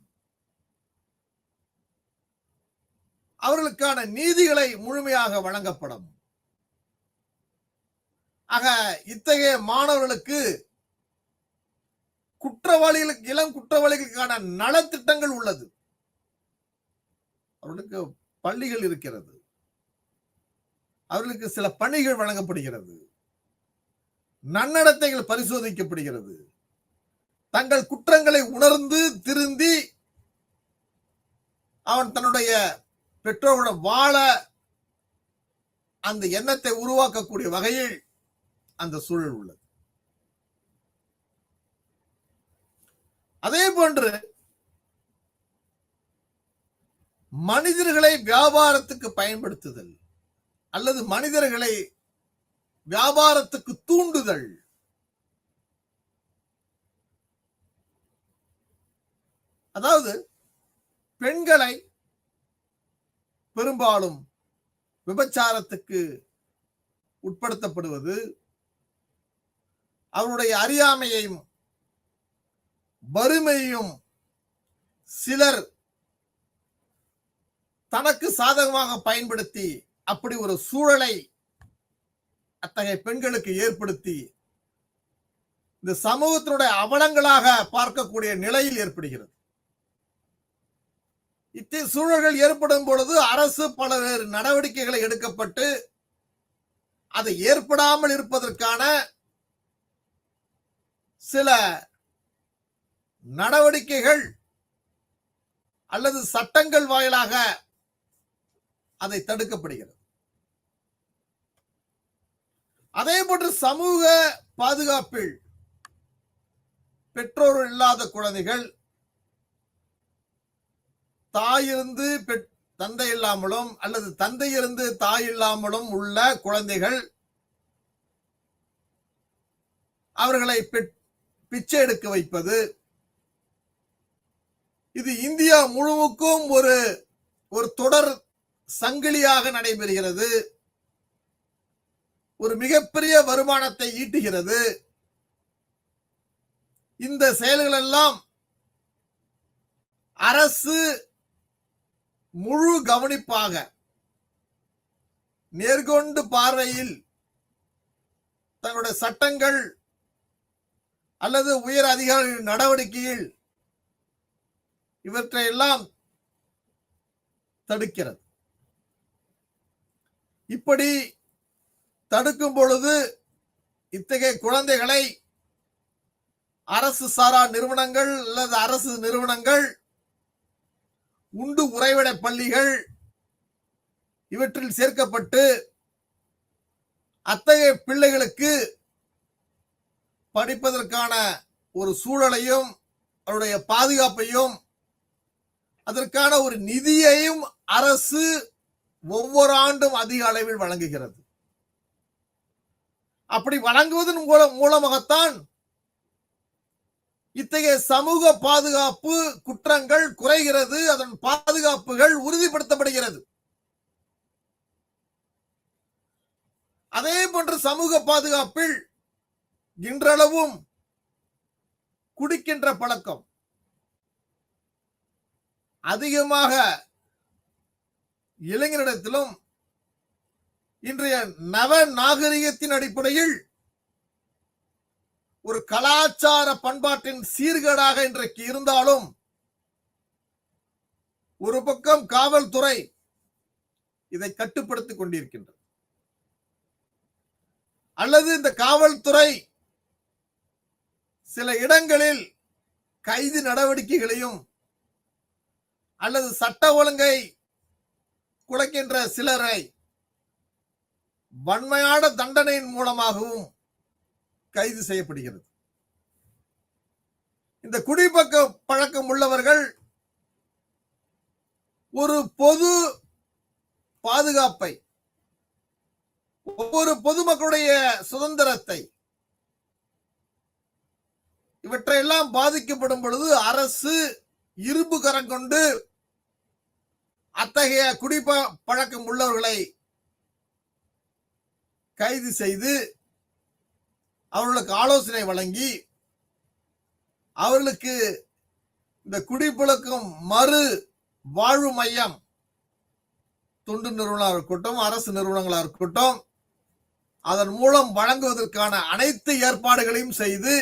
அவர்களுக்கான நீதிகளை முழுமையாக வழங்கப்படும். ஆக இத்தகைய மாணவர்களுக்கு இளம் குற்றவாளிகளுக்கான நலத்திட்டங்கள் உள்ளது. அவர்களுக்கு பள்ளிகள் இருக்கிறது, அவர்களுக்கு சில பணிகள் வழங்கப்படுகிறது, நன்னடத்தைகள் பரிசோதிக்கப்படுகிறது. தங்கள் குற்றங்களை உணர்ந்து திருந்தி அவன் தன்னுடைய பெற்றோருடன் வாழ அந்த எண்ணத்தை உருவாக்கக்கூடிய வகையில் அந்த சூழல் உள்ளது. அதே போன்று மனிதர்களை வியாபாரத்துக்கு பயன்படுத்துதல் அல்லது மனிதர்களை வியாபாரத்துக்கு தூண்டுதல், அதாவது பெண்களை பெரும்பாலும் விபச்சாரத்துக்கு உட்படுத்தப்படுவது, அவருடைய அறியாமையையும் வறுமையையும் சிலர் தனக்கு சாதகமாக பயன்படுத்தி அப்படி ஒரு சூழலை அத்தகைய பெண்களுக்கு ஏற்படுத்தி இந்த சமூகத்தினுடைய அவலங்களாக பார்க்கக்கூடிய நிலையில் ஏற்படுகிறது. இத்தகைய சூழல்கள் ஏற்படும் பொழுது அரசு பல்வேறு நடவடிக்கைகளை எடுக்கப்பட்டு அதை ஏற்படாமல் இருப்பதற்கான சில நடவடிக்கைகள் அல்லது சட்டங்கள் வாயிலாக அதை தடுக்கப்படுகிறது. அதே போன்று சமூக பாதுகாப்பில் பெற்றோர் இல்லாத குழந்தைகள், தாயிருந்து தந்தை இல்லாமலும் அல்லது தந்தை இருந்து தாய் இல்லாமலும் உள்ள குழந்தைகள், அவர்களை பிச்சை எடுக்க வைப்பது, இது இந்தியா முழுவதுக்கும் ஒரு தொடர் சங்கிலியாக நடைபெறுகிறது. ஒரு மிகப்பெரிய வருமானத்தை ஈட்டுகிறது. இந்த செயல்கள் எல்லாம் அரசு முழு கவனிப்பாக நேர்கொண்டு பார்வையில் தங்களுடைய சட்டங்கள் அல்லது உயர் அதிகாரிகளின் நடவடிக்கையில் இவற்றை எல்லாம் தடுக்கிறது. இப்படி தடுக்கும் பொழுது இத்தகைய குழந்தைகளை அரசு சாரா நிறுவனங்கள் அல்லது அரசு நிறுவனங்கள், உண்டு உறைவிட பள்ளிகள் இவற்றில் சேர்க்கப்பட்டு அத்தகைய பிள்ளைகளுக்கு படிப்பதற்கான ஒரு சூழலையும் அவருடைய பாதுகாப்பையும் அதற்கான ஒரு நிதியையும் அரசு ஒவ்வொரு ஆண்டும் அதிக அளவில் வழங்குகிறது. அப்படி வழங்குவதன் மூலமாகத்தான் இத்தகைய சமூக பாதுகாப்பு குற்றங்கள் குறைகிறது, அதன் பாதுகாப்புகள் உறுதிப்படுத்தப்படுகிறது. அதே போன்று சமூக பாதுகாப்பில் இன்றளவும் குடிக்கின்ற பழக்கம் அதிகமாக இளைஞரிடத்திலும் இன்றைய நவ நாகரிகத்தின் அடிப்படையில் ஒரு கலாச்சார பண்பாட்டின் சீர்கேடாக இன்றைக்கு இருந்தாலும், ஒரு பக்கம் காவல்துறை இதை கட்டுப்படுத்திக் கொண்டிருக்கின்றது. அல்லது இந்த காவல்துறை சில இடங்களில் கைது நடவடிக்கைகளையும் அல்லது சட்ட ஒழுங்கை குலைக்கின்ற சிலரை வன்மையான தண்டனையின் மூலமாகவும் கைது செய்யப்படுகிறது. இந்த குடிப்பக்க பழக்கம் உள்ளவர்கள் ஒரு பொது பாதுகாப்பை, ஒவ்வொரு பொதுமக்களுடைய சுதந்திரத்தை, இவற்றையெல்லாம் பாதிக்கப்படும் பொழுது அரசு இரும்பு கரம் கொண்டு அத்தகைய குடிப்பழக்கம் உள்ளவர்களை கைது செய்து அவர்களுக்கு ஆலோசனை வழங்கி அவர்களுக்கு இந்த குடிப்பழக்கம் மறு வாழ்வு மையம் தொண்டு நிறுவனங்களாக இருக்கட்டும், அரசு நிறுவனங்களாக இருக்கட்டும், அதன் மூலம் வழங்குவதற்கான அனைத்து ஏற்பாடுகளையும் செய்து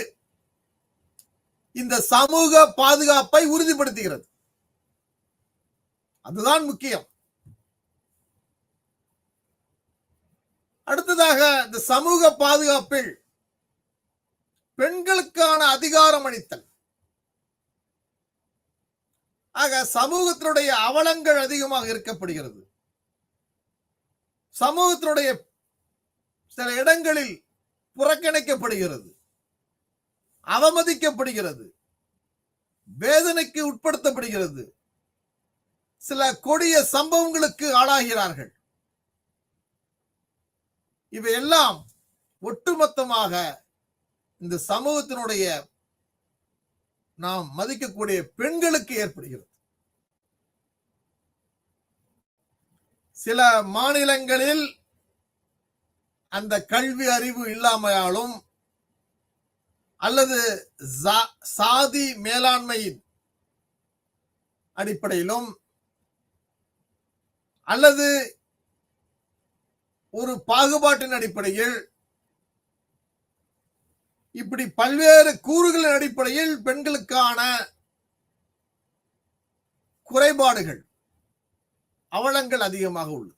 இந்த சமூக பாதுகாப்பை உறுதிப்படுத்துகிறது. அதுதான் முக்கியம். அடுத்ததாக இந்த சமூக பாதுகாப்பில் பெண்களுக்கான அதிகாரம் அளித்தல். ஆக சமூகத்தினுடைய அவலங்கள் அதிகமாக இருக்கப்படுகிறது. சமூகத்தினுடைய சில இடங்களில் புறக்கணிக்கப்படுகிறது, அவமதிக்கப்படுகிறது, வேதனைக்கு உட்படுத்தப்படுகிறது, சில கொடிய சம்பவங்களுக்கு ஆளாகிறார்கள். இவையெல்லாம் ஒட்டுமொத்தமாக இந்த சமூகத்தினுடைய நாம் மதிக்கக்கூடிய பெண்களுக்கு ஏற்படுகிறது. சில மாநிலங்களில் அந்த கல்வி அறிவு இல்லாமையாலும் அல்லது சாதி மேலாண்மையின் அடிப்படையிலும் அல்லது ஒரு பாகுபாட்டின் அடிப்படையில் இப்படி பல்வேறு கூறுகளின் அடிப்படையில் பெண்களுக்கான குறைபாடுகள், அவலங்கள் அதிகமாக உள்ளது.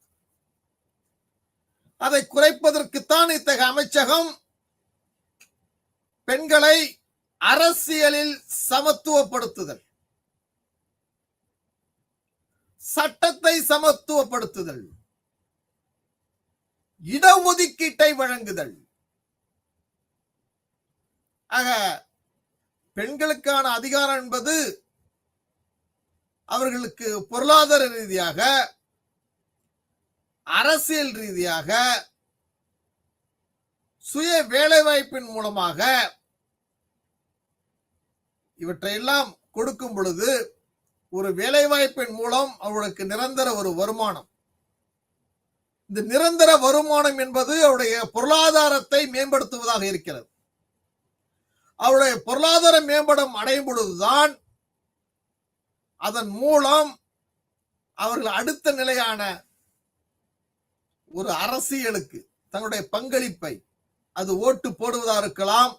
அதை குறைப்பதற்குத்தான் இத்தகைய அமைச்சகம் பெண்களை அரசியலில் சமத்துவப்படுத்துதல், சட்டத்தை சமத்துவப்படுத்துதல், இடஒதுக்கீட்டை வழங்குதல். ஆக பெண்களுக்கான அதிகாரம் என்பது அவர்களுக்கு பொருளாதார ரீதியாக, அரசியல் ரீதியாக, சுய வேலைவாய்ப்பின் மூலமாக இவற்றையெல்லாம் கொடுக்கும் பொழுது ஒரு வேலைவாய்ப்பின் மூலம் அவர்களுக்கு நிரந்தர ஒரு வருமானம். இந்த நிரந்தர வருமானம் என்பது அவருடைய பொருளாதாரத்தை மேம்படுத்துவதாக இருக்கிறது. அவருடைய பொருளாதார மேம்படம் அடையும் பொழுதுதான் அதன் மூலம் அவர்கள் அடுத்த நிலையான ஒரு அரசியலுக்கு தங்களுடைய பங்களிப்பை, அது ஓட்டு போடுவதாக இருக்கலாம்,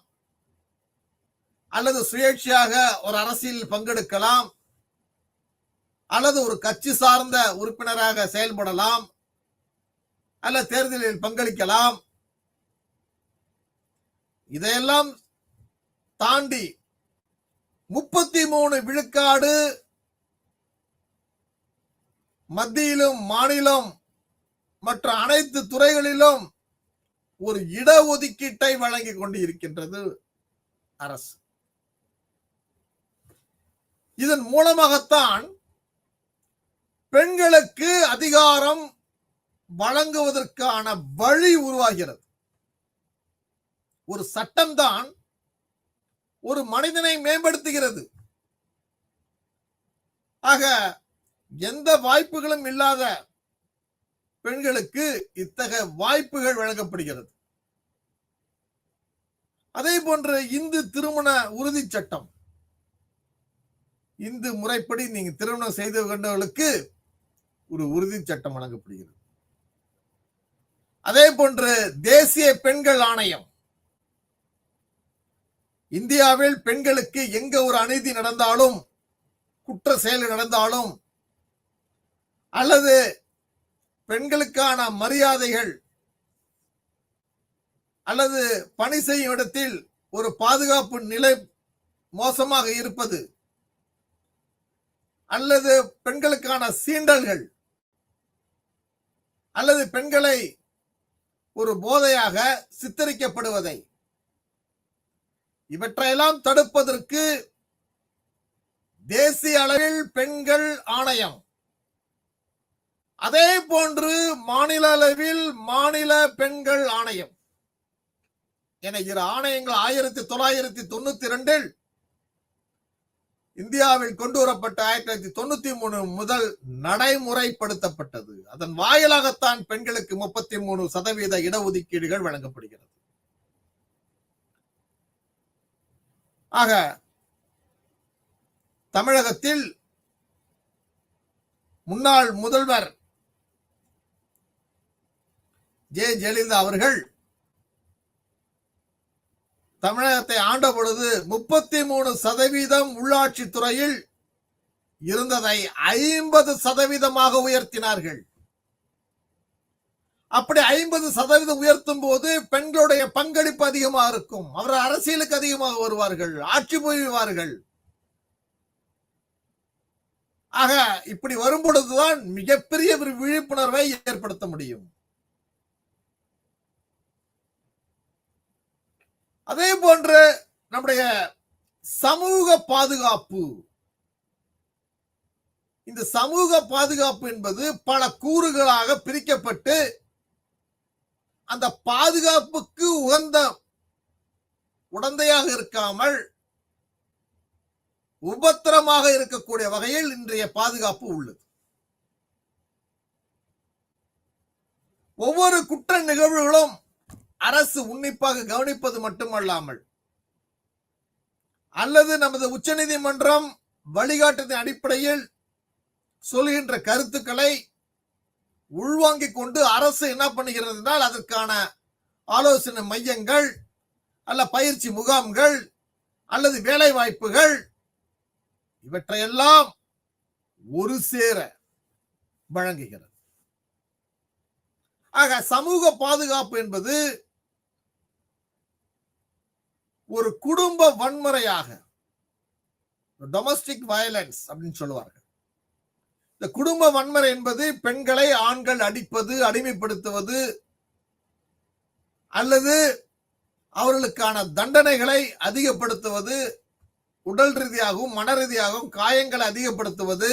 அல்லது சுயேட்சையாக ஒரு அரசியல் பங்கெடுக்கலாம், அல்லது ஒரு கட்சி சார்ந்த உறுப்பினராக செயல்படலாம், அல்ல தேர்தலில் பங்களிக்கலாம். இதையெல்லாம் தாண்டி 33 விழுக்காடு மத்தியிலும் மாநிலம் மற்ற அனைத்து துறைகளிலும் ஒரு இடஒதுக்கீட்டை வழங்கி கொண்டு இருக்கின்றது அரசு. இதன் மூலமாகத்தான் பெண்களுக்கு அதிகாரம் வழங்குவதற்கான வழி உருவாகிறது. ஒரு சட்டம்தான் ஒரு மனிதனை மேம்படுத்துகிறது. ஆக எந்த வாய்ப்புகளும் இல்லாத பெண்களுக்கு இத்தகைய வாய்ப்புகள் வழங்கப்படுகிறது. அதே போன்று இந்து திருமண உறுதி சட்டம், இந்து முறைப்படி நீங்க திருமணம் செய்து கொண்டவர்களுக்கு ஒரு உறுதி சட்டம் வழங்கப்படுகிறது. அதே போன்று தேசிய பெண்கள் ஆணையம், இந்தியாவில் பெண்களுக்கு எங்க ஒரு அநீதி நடந்தாலும், குற்ற செயல் நடந்தாலும், அல்லது பெண்களுக்கான மரியாதைகள் அல்லது பணி செய்யும் இடத்தில் ஒரு பாதுகாப்பு நிலை மோசமாக இருப்பது, அல்லது பெண்களுக்கான சீண்டல்கள், அல்லது பெண்களை ஒரு போதையாக சித்தரிக்கப்படுவதை, இவற்றையெல்லாம் தடுப்பதற்கு தேசிய அளவில் பெண்கள் ஆணையம், அதே போன்று மாநில அளவில் மாநில பெண்கள் ஆணையம் என இரு ஆணையங்கள் 1992 இந்தியாவில் கொண்டு வரப்பட்ட 1993 முதல் நடைமுறைப்படுத்தப்பட்டது. அதன் வாயிலாகத்தான் பெண்களுக்கு 33% இடஒதுக்கீடுகள் வழங்கப்படுகிறது. ஆக தமிழகத்தில் முன்னாள் முதல்வர் ஜெயலலிதா அவர்கள் தமிழகத்தை ஆண்ட பொழுது 33% உள்ளாட்சி துறையில் இருந்ததை 50% உயர்த்தினார்கள். அப்படி 50% உயர்த்தும் போது பெண்களுடைய பங்களிப்பு அதிகமாக இருக்கும். அவர் அரசியலுக்கு அதிகமாக வருவார்கள், ஆட்சி புரிவார்கள். ஆக இப்படி வரும் பொழுதுதான் மிகப்பெரிய விழிப்புணர்வை ஏற்படுத்த முடியும். அதே போன்று நம்முடைய சமூக பாதுகாப்பு, இந்த சமூக பாதுகாப்பு என்பது பல கூறுகளாக பிரிக்கப்பட்டு அந்த பாதுகாப்புக்கு உடந்தையாக இருக்காமல் உபத்திரமாக இருக்கக்கூடிய வகையில் இன்றைய பாதுகாப்பு உள்ளது. ஒவ்வொரு குற்ற நிகழ்வுகளும் அரசு உன்னிப்பாக கவனிப்பது மட்டுமல்லாமல், அல்லது நமது உச்சநீதிமன்றம் வழிகாட்டுதலின் அடிப்படையில் சொல்கின்ற கருத்துக்களை உள்வாங்கிக் கொண்டு அரசு என்ன பண்ணுகிறது என்றால் அதற்கான ஆலோசனை மையங்கள் அல்ல பயிற்சி முகாம்கள் அல்லது வேலை வாய்ப்புகள் இவற்றையெல்லாம் ஒரு சேர வழங்குகிறது. ஆக சமூக பாதுகாப்பு என்பது ஒரு குடும்ப வன்முறையாக, டொமஸ்டிக் வயலன்ஸ் அப்படின்னு சொல்லுவார்கள். இந்த குடும்ப வன்முறை என்பது பெண்களை ஆண்கள் அடிப்பது, அடிமைப்படுத்துவது அல்லது அவர்களுக்கான தண்டனைகளை அதிகப்படுத்துவது, உடல் ரீதியாகவும் மன ரீதியாகவும் காயங்களை அதிகப்படுத்துவது,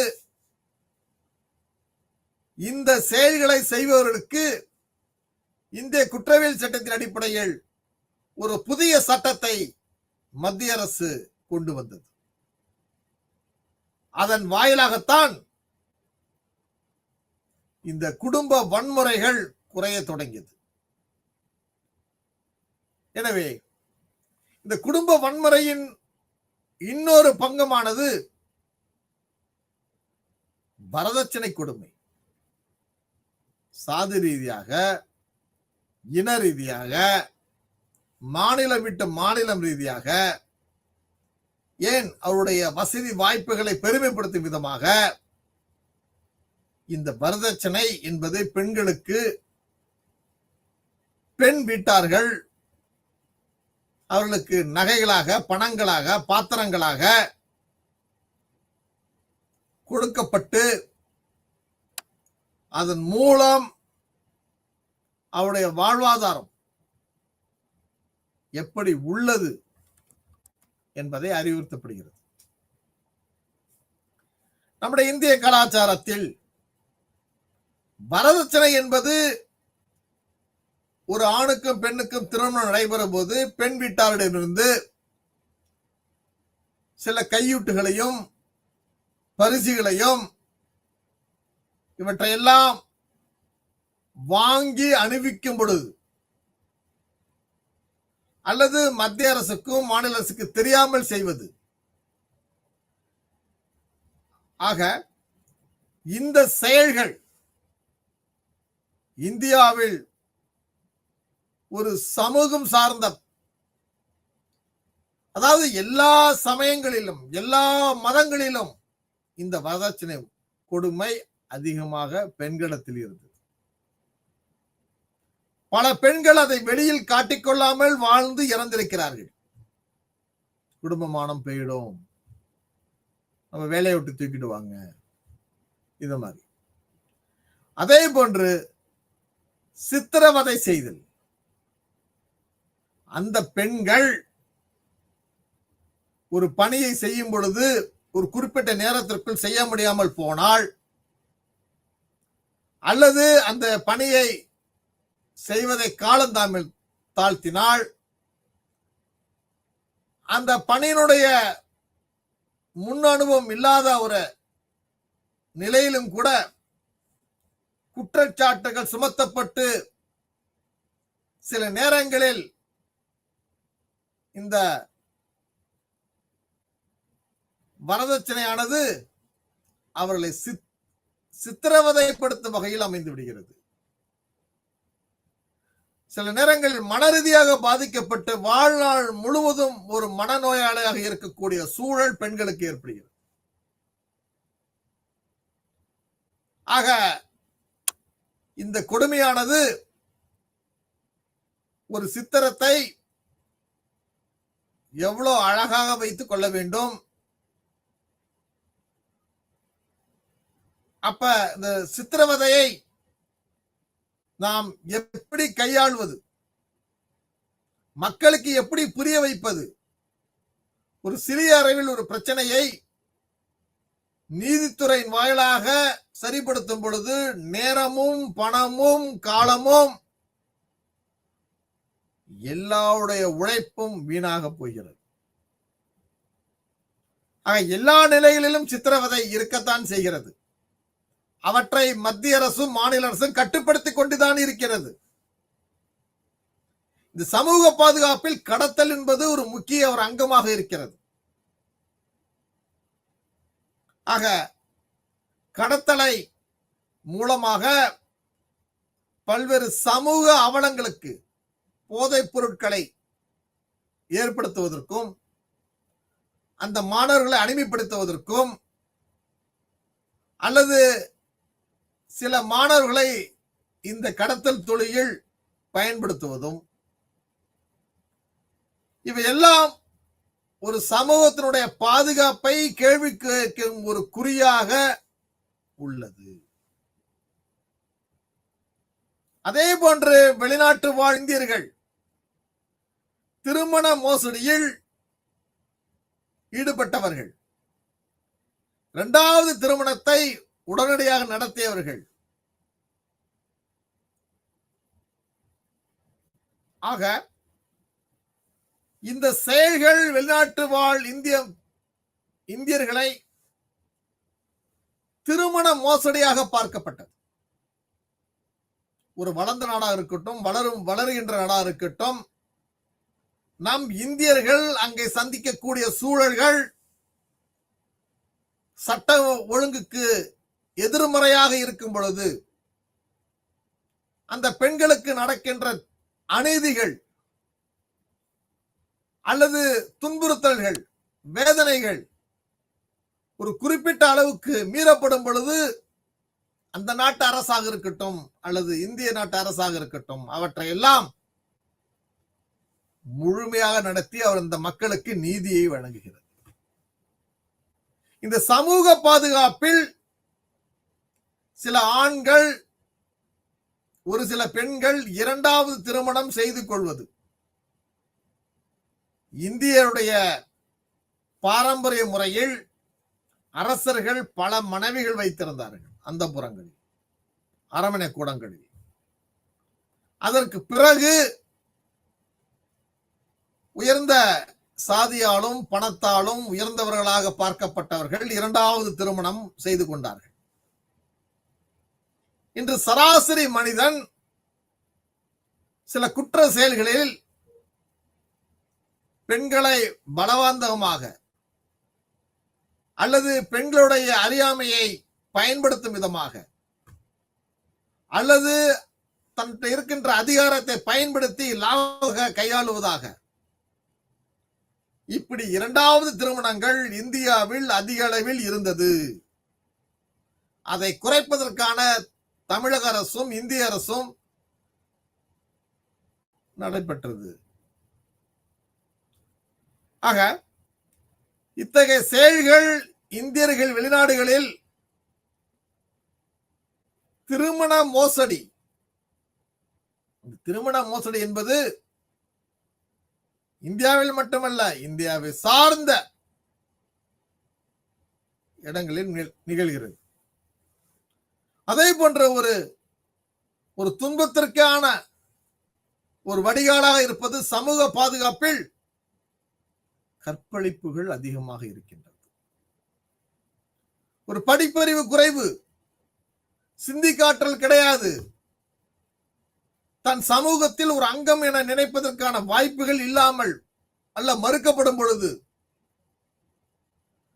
இந்த செயல்களை செய்பவர்களுக்கு இந்திய குற்றவியல் சட்டத்தின் அடிப்படையில் ஒரு புதிய சட்டத்தை மத்திய அரசு கொண்டு வந்தது. அதன் வாயிலாகத்தான் இந்த குடும்ப வன்முறைகள் குறைய தொடங்கியது. எனவே இந்த குடும்ப வன்முறையின் இன்னொரு பங்கமானது வரதட்சணை கொடுமை. சாதி ரீதியாக, இன ரீதியாக, மாநிலம் விட்டு மாநிலம் ரீதியாக, ஏன் அவருடைய வசதி வாய்ப்புகளை பெருமைப்படுத்தும் விதமாக இந்த வரதட்சணை என்பது பெண்களுக்கு பெண் வீட்டார்கள் அவர்களுக்கு நகைகளாக, பணங்களாக, பாத்திரங்களாக கொடுக்கப்பட்டு அதன் மூலம் அவருடைய வாழ்வாதாரம் எப்படி உள்ளது என்பதை அறிவுறுத்தப்படுகிறது. நம்முடைய இந்திய கலாச்சாரத்தில் வரதட்சணை என்பது ஒரு ஆணுக்கும் பெண்ணுக்கும் திருமணம் நடைபெறும் போது பெண் வீட்டாரிடமிருந்து சில கையூட்டுகளையும் பரிசுகளையும் இவற்றையெல்லாம் வாங்கி அணிவிக்கும் பொழுது அல்லது மத்திய அரசுக்கும் மாநில அரசுக்கு தெரியாமல் செய்வது, ஆக இந்த செயல்கள் இந்தியாவில் ஒரு சமூகம் சார்ந்த, அதாவது எல்லா சமயங்களிலும் எல்லா மதங்களிலும் இந்த வரதட்சணை கொடுமை அதிகமாக பெண்களிடத்தில் இருந்தது. பல பெண்கள் அதை வெளியில் காட்டிக்கொள்ளாமல் வாழ்ந்து இறந்திருக்கிறார்கள். குடும்பமானம் போயிடும், நம்ம வேலையை விட்டு தூக்கிடுவாங்க, இது மாதிரி. அதே போன்று சித்திரவதை செய்தல், அந்த பெண்கள் ஒரு பணியை செய்யும் பொழுது ஒரு குறிப்பிட்ட நேரத்திற்குள் செய்ய முடியாமல் போனால் அல்லது அந்த பணியை செய்வதை காலம் தாழ்த்தினால் அந்த பணியினுடைய முன் அனுபவம் இல்லாத ஒரு நிலையிலும் கூட குற்றச்சாட்டுகள் சுமத்தப்பட்டு சில நேரங்களில் இந்த வரதட்சணையானது அவர்களை சித்திரவதைப்படுத்தும் வகையில் அமைந்து விடுகிறது. சில நேரங்களில் மனரீதியாக பாதிக்கப்பட்டு வாழ்நாள் முழுவதும் ஒரு மனநோயாளியாக இருக்கக்கூடிய சூழல் பெண்களுக்கு ஏற்படுகிறது. ஆக இந்த கொடுமையானது ஒரு சித்திரத்தை எவ்வளவு அழகாக வைத்துக் கொள்ள வேண்டும், அப்ப இந்த சித்திரவதையை நாம் எப்படி கையாள்வது, மக்களுக்கு எப்படி புரிய வைப்பது, ஒரு சிறிய அளவில் ஒரு பிரச்சனையை நீதித்துறையின் வாயிலாக சரிப்படுத்தும் பொழுது நேரமும் பணமும் காலமும் எல்லாருடைய உழைப்பும் வீணாக போகிறது. ஆக எல்லா நிலைகளிலும் சித்திரவதை இருக்கத்தான் செய்கிறது. அவற்றை மத்திய அரசும் மாநில அரசும் கட்டுப்படுத்திக் கொண்டுதான் இருக்கிறது. இந்த சமூக பாதுகாப்பில் கடத்தல் என்பது ஒரு முக்கிய ஒரு அங்கமாக இருக்கிறது. ஆக கடத்தலை மூலமாக பல்வேறு சமூக அவலங்களுக்கு போதைப் பொருட்களை ஏற்படுத்துவதற்கும் அந்த மாணவர்களை அடிமைப்படுத்துவதற்கும் அல்லது சில மாணவர்களை இந்த கடத்தல் தொழிலில் பயன்படுத்துவதும், இவையெல்லாம் ஒரு சமூகத்தினுடைய பாதுகாப்பை கேள்வி கேட்கும் ஒரு குறியாக உள்ளது. அதே போன்று வெளிநாட்டு வாழ் இந்தியர்கள் திருமண மோசடியில் ஈடுபட்டவர்கள், இரண்டாவது திருமணத்தை உடனடியாக நடத்தியவர்கள், ஆக இந்த செயல்கள் வெளிநாட்டு வாழ் இந்தியர்களை திருமண மோசடியாக பார்க்கப்பட்டது. ஒரு வளர்ந்த நாடாக இருக்கட்டும், வளருகின்ற நாடாக இருக்கட்டும், நம் இந்தியர்கள் அங்கே சந்திக்கக்கூடிய சூழல்கள் சட்ட ஒழுங்குக்கு எதிர்மறையாக இருக்கும் பொழுது அந்த பெண்களுக்கு நடக்கின்ற அநீதிகள் அல்லது துன்புறுத்தல்கள், வேதனைகள் ஒரு குறிப்பிட்ட அளவுக்கு மீறப்படும் பொழுது அந்த நாட்டு அரசாக இருக்கட்டும் அல்லது இந்திய நாட்டு அரசாக இருக்கட்டும், அவற்றை எல்லாம் முழுமையாக நடத்தி அவர் இந்த மக்களுக்கு நீதியை வழங்குகிறது. இந்த சமூக பாதுகாப்பில் சில ஆண்கள், ஒரு சில பெண்கள் இரண்டாவது திருமணம் செய்து கொள்வது இந்தியருடைய பாரம்பரிய முறையில் அரசர்கள் பல மனைவிகள் வைத்திருந்தார்கள். அந்த புறங்களில், அரண்மனை கூடங்களில். அதற்கு பிறகு உயர்ந்த சாதியாலும் பணத்தாலும் உயர்ந்தவர்களாக பார்க்கப்பட்டவர்கள் இரண்டாவது திருமணம் செய்து கொண்டார்கள். இன்று சராசரி மனிதன் சில குற்ற செயல்களில் பெண்களை பலவந்தமாக அல்லது பெண்களுடைய அறியாமையை பயன்படுத்தும் விதமாக அல்லது தன்கிட்ட இருக்கின்ற அதிகாரத்தை பயன்படுத்தி லாபக கையாளுவதாக இப்படி இரண்டாவது திருமணங்கள் இந்தியாவில் அதிக அளவில் இருந்தது. அதை குறைப்பதற்கான தமிழக அரசும் இந்திய அரசும் நடைபெற்றது. ஆக இத்தகைய செயல்கள் இந்தியர்கள் வெளிநாடுகளில் திருமண மோசடி என்பது இந்தியாவில் மட்டுமல்ல, இந்தியாவை சார்ந்த இடங்களில் நிகழ்கிறது. அதே போன்ற ஒரு துன்பத்திற்கான ஒரு வடிகாலாக இருப்பது சமூக பாதுகாப்பில் கற்பழிப்புகள் அதிகமாக இருக்கின்றது. ஒரு படிப்பறிவு குறைவு, சிந்திக்காற்றல் கிடையாது, தன் சமூகத்தில் ஒரு அங்கம் என நினைப்பதற்கான வாய்ப்புகள் இல்லாமல் அல்ல மறுக்கப்படும் பொழுது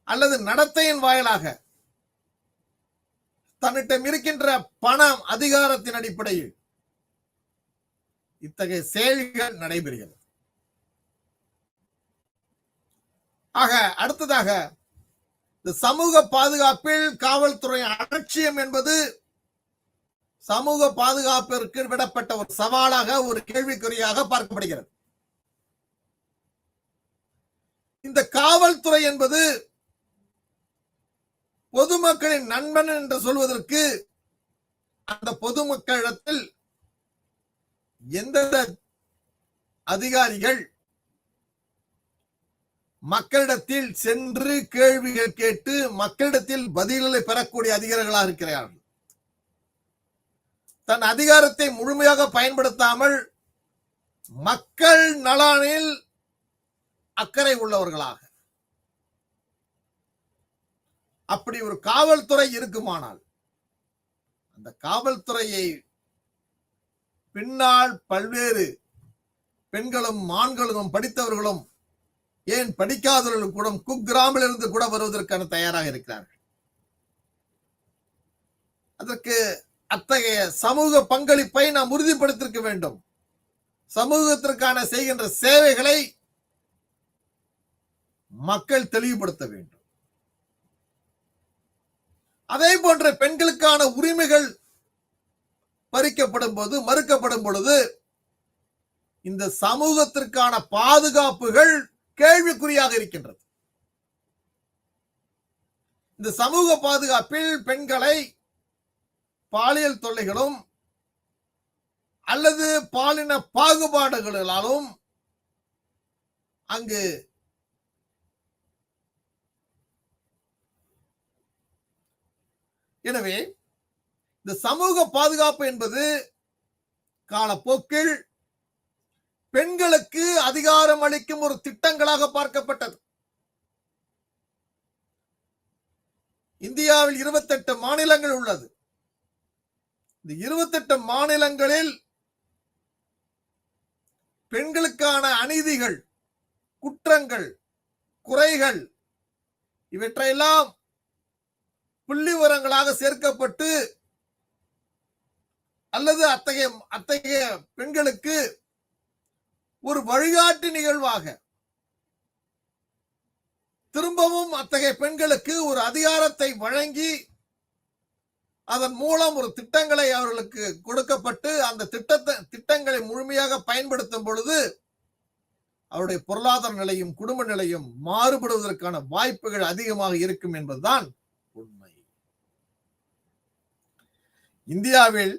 அல்லது நடத்தையின் வாயிலாக தன்னிடம் இருக்கின்ற பணம் அதிகாரத்தின் அடிப்படையில் இத்தகைய செயல்கள் நடைபெறுகிறது. ஆக அடுத்ததாக இந்த சமூக பாதுகாப்பில் காவல்துறை அலட்சியம் என்பது சமூக பாதுகாப்பிற்கு விடப்பட்ட ஒரு சவாலாக, ஒரு கேள்விக்குறியாக பார்க்கப்படுகிறது. இந்த காவல்துறை என்பது பொதுமக்களின் நண்பன் என்று சொல்வதற்கு அந்த பொதுமக்களிடத்தில் எந்தெந்த அதிகாரிகள் மக்களிடத்தில் சென்று கேள்விகள் கேட்டு மக்களிடத்தில் பதில்களை பெறக்கூடிய அதிகாரிகளாக இருக்கிறார்கள். தன் அதிகாரத்தை முழுமையாக பயன்படுத்தாமல் மக்கள் நலனில் அக்கறை உள்ளவர்களாக அப்படி ஒரு காவல்துறை இருக்குமானால் அந்த காவல்துறையை பின்னால் பல்வேறு பெண்களும் ஆண்களும் படித்தவர்களும் ஏன் படிக்காதவர்களும் கூட குக்கிராமில் இருந்து கூட வருவதற்கான தயாராக இருக்கிறார்கள். அதற்கு அத்தகைய சமூக பங்களிப்பை நாம் உறுதிப்படுத்திருக்க வேண்டும். சமூகத்திற்கான செய்கின்ற சேவைகளை மக்கள் தெளிவுபடுத்த வேண்டும். அதே போன்ற பெண்களுக்கான உரிமைகள் பறிக்கப்படும் போது, மறுக்கப்படும் பொழுது இந்த சமூகத்திற்கான பாதுகாப்புகள் கேள்விக்குறியாக இருக்கின்றது. இந்த சமூக பாதுகாப்பில் பெண்களை பாலியல் தொல்லைகளும் அல்லது பாலின பாகுபாடுகளாலும் அங்கு எனவே இந்த சமூக பாதுகாப்பு என்பது காலப்போக்கில் பெண்களுக்கு அதிகாரம் அளிக்கும் ஒரு திட்டங்களாக பார்க்கப்பட்டது. இந்தியாவில் 28 மாநிலங்கள் உள்ளது. இந்த 28 மாநிலங்களில் பெண்களுக்கான அநீதிகள், குற்றங்கள், குறைகள் இவற்றையெல்லாம் புள்ளி விவரங்களாக சேர்க்கப்பட்டு அல்லது அத்தகைய பெண்களுக்கு ஒரு வழிகாட்டு நிகழ்வாக திரும்பவும் அத்தகைய பெண்களுக்கு ஒரு அதிகாரத்தை வழங்கி அதன் மூலம் ஒரு திட்டங்களை அவர்களுக்கு கொடுக்கப்பட்டு அந்த திட்டங்களை முழுமையாக பயன்படுத்தும் பொழுது அவருடைய பொருளாதார நிலையும் குடும்ப நிலையும் மாறுபடுவதற்கான வாய்ப்புகள் அதிகமாக இருக்கும் என்பதுதான் உண்மை. இந்தியாவில்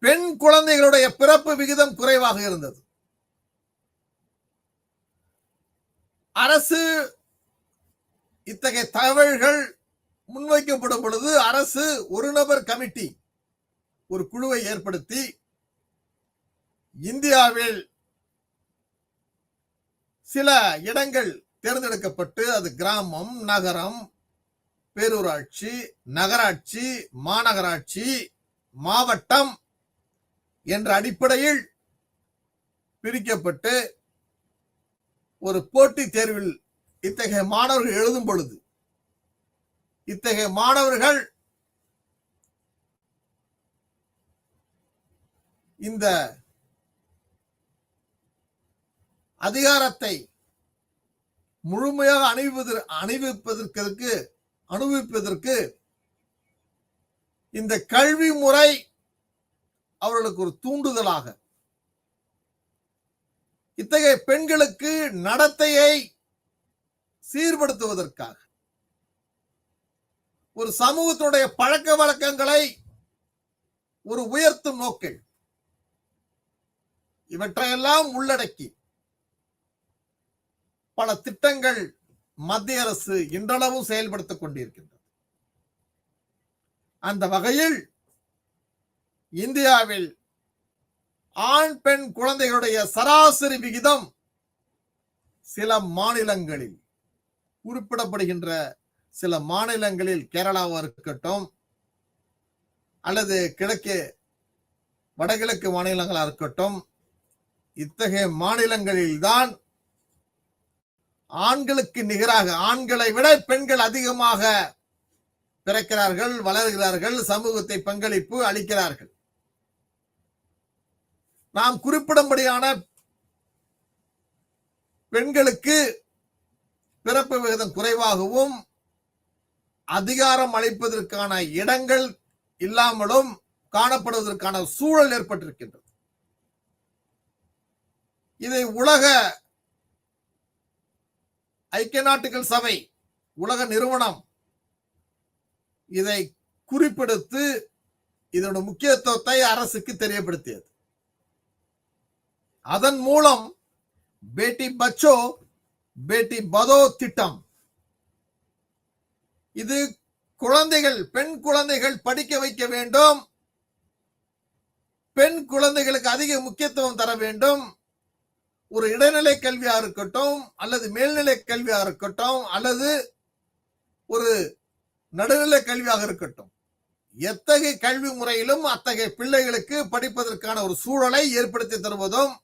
பெண் குழந்தைகளுடைய பிறப்பு விகிதம் குறைவாக இருந்தது. அரசு இத்தகைய தகவல்கள் முன்வைக்கப்படும் பொழுது அரசு ஒரு நபர் கமிட்டி, ஒரு குழுவை ஏற்படுத்தி இந்தியாவில் சில இடங்கள் தேர்ந்தெடுக்கப்பட்டு அது கிராமம், நகரம், பேரூராட்சி, நகராட்சி, மாநகராட்சி, மாவட்டம் என்ற அடிப்படையில் பிரிக்கப்பட்டு ஒரு போட்டித் தேர்வில் இத்தகைய மாணவர்கள் எழுதும் பொழுது இத்தகைய மாணவர்கள் இந்த அதிகாரத்தை முழுமையாக அனுபவிப்பதற்கு இந்த கல்வி முறை அவர்களுக்கு ஒரு தூண்டுதலாக, இத்தகைய பெண்களுக்கு நடத்தையை சீர்படுத்துவதற்காக, ஒரு சமூகத்துடைய பழக்க வழக்கங்களை ஒரு உயர்த்தும் நோக்கில் இவற்றையெல்லாம் உள்ளடக்கி பல திட்டங்கள் மத்திய அரசு இன்றளவும் செயல்படுத்திக் கொண்டிருக்கின்றது. அந்த வகையில் இந்தியாவில் ஆண் பெண் குழந்தைகளுடைய சராசரி விகிதம் சில மாநிலங்களில் குறிப்பிடப்படுகின்ற சில மாநிலங்களில் கேரளாவா இருக்கட்டும் அல்லது வடகிழக்கு மாநிலங்களா இருக்கட்டும், இத்தகைய மாநிலங்களில்தான் ஆண்களுக்கு நிகராக, ஆண்களை விட பெண்கள் அதிகமாக பிறக்கிறார்கள், வளர்கிறார்கள், சமூகத்தை பங்களிப்பு அளிக்கிறார்கள். நாம் குறிப்பிடும்படியான பெண்களுக்கு பிறப்பு விகிதம் குறைவாகவும் அதிகாரம் அளிப்பதற்கான இடங்கள் இல்லாமலும் காணப்படுவதற்கான சூழல் ஏற்பட்டிருக்கின்றது. இதை உலக ஐக்கிய நாடுகள் சபை, உலக நிறுவனம் இதை குறிப்பிடுத்து இதோட முக்கியத்துவத்தை அரசுக்கு தெரியப்படுத்தியது. அதன் மூலம் பேட்டி பச்சோ பேட்டி பதோ திட்டம், இது குழந்தைகள், பெண் குழந்தைகள் படிக்க வைக்க வேண்டும், பெண் குழந்தைகளுக்கு அதிக முக்கியத்துவம் தர வேண்டும். ஒரு இடைநிலை கல்வியா இருக்கட்டும் அல்லது மேல்நிலை கல்வியாக இருக்கட்டும் அல்லது ஒரு நடுநிலை கல்வியாக இருக்கட்டும், எத்தகைய கல்வி முறையிலும் அத்தகைய பிள்ளைகளுக்கு படிப்பதற்கான ஒரு சூழலை ஏற்படுத்தி தருவதும்,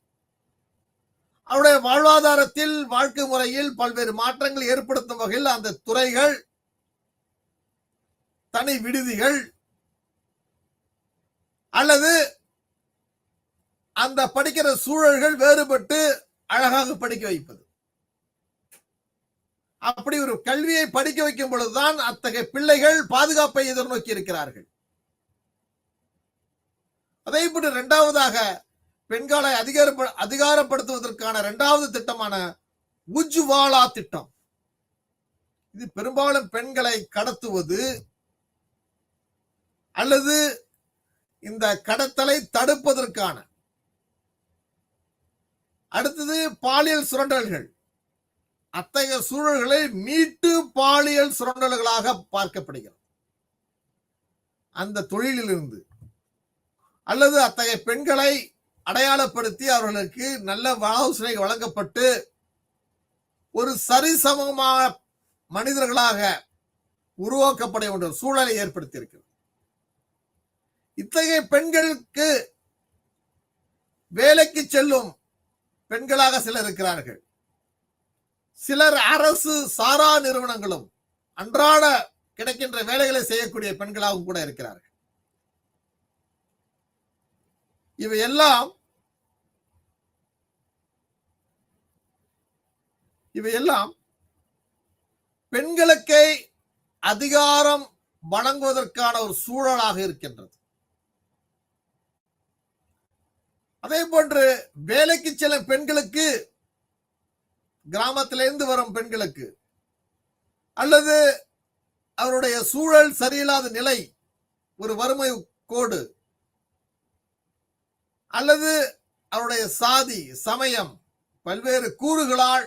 அவருடைய வாழ்வாதாரத்தில், வாழ்க்கை முறையில் பல்வேறு மாற்றங்கள் ஏற்படுத்தும் வகையில் அந்த துறைகள், தனி விடுதிகள் அல்லது அந்த படிக்கிற சூழல்கள் வேறுபட்டு அழகாக படிக்க வைப்பது, அப்படி ஒரு கல்வியை படிக்க வைக்கும் பொழுதுதான் அத்தகைய பிள்ளைகள் பாதுகாப்பை எதிர்நோக்கி இருக்கிறார்கள். அதே போன்று இரண்டாவதாக பெண்களை அதிகாரப்படுத்துவதற்கான இரண்டாவது திட்டமான உஜ்வாலா திட்டம், இது பெரும்பாலும் பெண்களை கடத்துவது அல்லது இந்த கடத்தலை தடுப்பதற்கான, அடுத்தது பாலியல் சுரண்டல்கள், அத்தகைய சூழல்களை மீட்டு பாலியல் சுரண்டல்களாக பார்க்கப்படுகிறது. அந்த தொழிலிலிருந்து அல்லது அத்தகைய பெண்களை அடையாளப்படுத்தி அவர்களுக்கு நல்ல ஆலோசனை வழங்கப்பட்டு ஒரு சரிசமமான மனிதர்களாக உருவாக்கப்பட வேண்டிய சூழலை ஏற்படுத்தி இருக்கிறது. இத்தகைய பெண்களுக்கு வேலைக்கு செல்லும் பெண்களாக சிலர் இருக்கிறார்கள். சிலர் அரசு சாரா நிறுவனங்களும் அன்றாட கிடைக்கின்ற வேலைகளை செய்யக்கூடிய பெண்களாகவும் கூட இருக்கிறார்கள். இவையெல்லாம் பெண்களுக்கு அதிகாரம் வழங்குவதற்கான ஒரு சூழலாக இருக்கின்றது. அதே போன்று வேலைக்கு செல்லும் பெண்களுக்கு, கிராமத்திலிருந்து வரும் பெண்களுக்கு அல்லது அவருடைய சூழல் சரியில்லாத நிலை, ஒரு வறுமை கோடு அல்லது அவருடைய சாதி, சமயம், பல்வேறு கூறுகளால்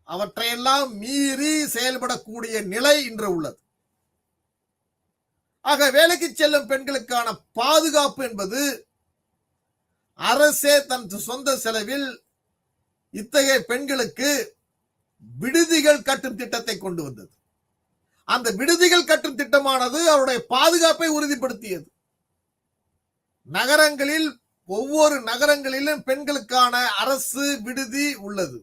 அவற்றையெல்லாம் மீறி செயல்படக்கூடிய நிலை இன்று உள்ளது. ஆக வேலைக்கு செல்லும் பெண்களுக்கான பாதுகாப்பு என்பது அரசே தன் சொந்த செலவில் இத்தகைய பெண்களுக்கு விடுதிகள் கட்டும் திட்டத்தை கொண்டு வந்தது. அந்த விடுதிகள் கட்டும் திட்டமானது அவருடைய பாதுகாப்பை உறுதிப்படுத்தியது. நகரங்களில் ஒவ்வொரு நகரங்களிலும் பெண்களுக்கான அரசு விடுதி உள்ளது.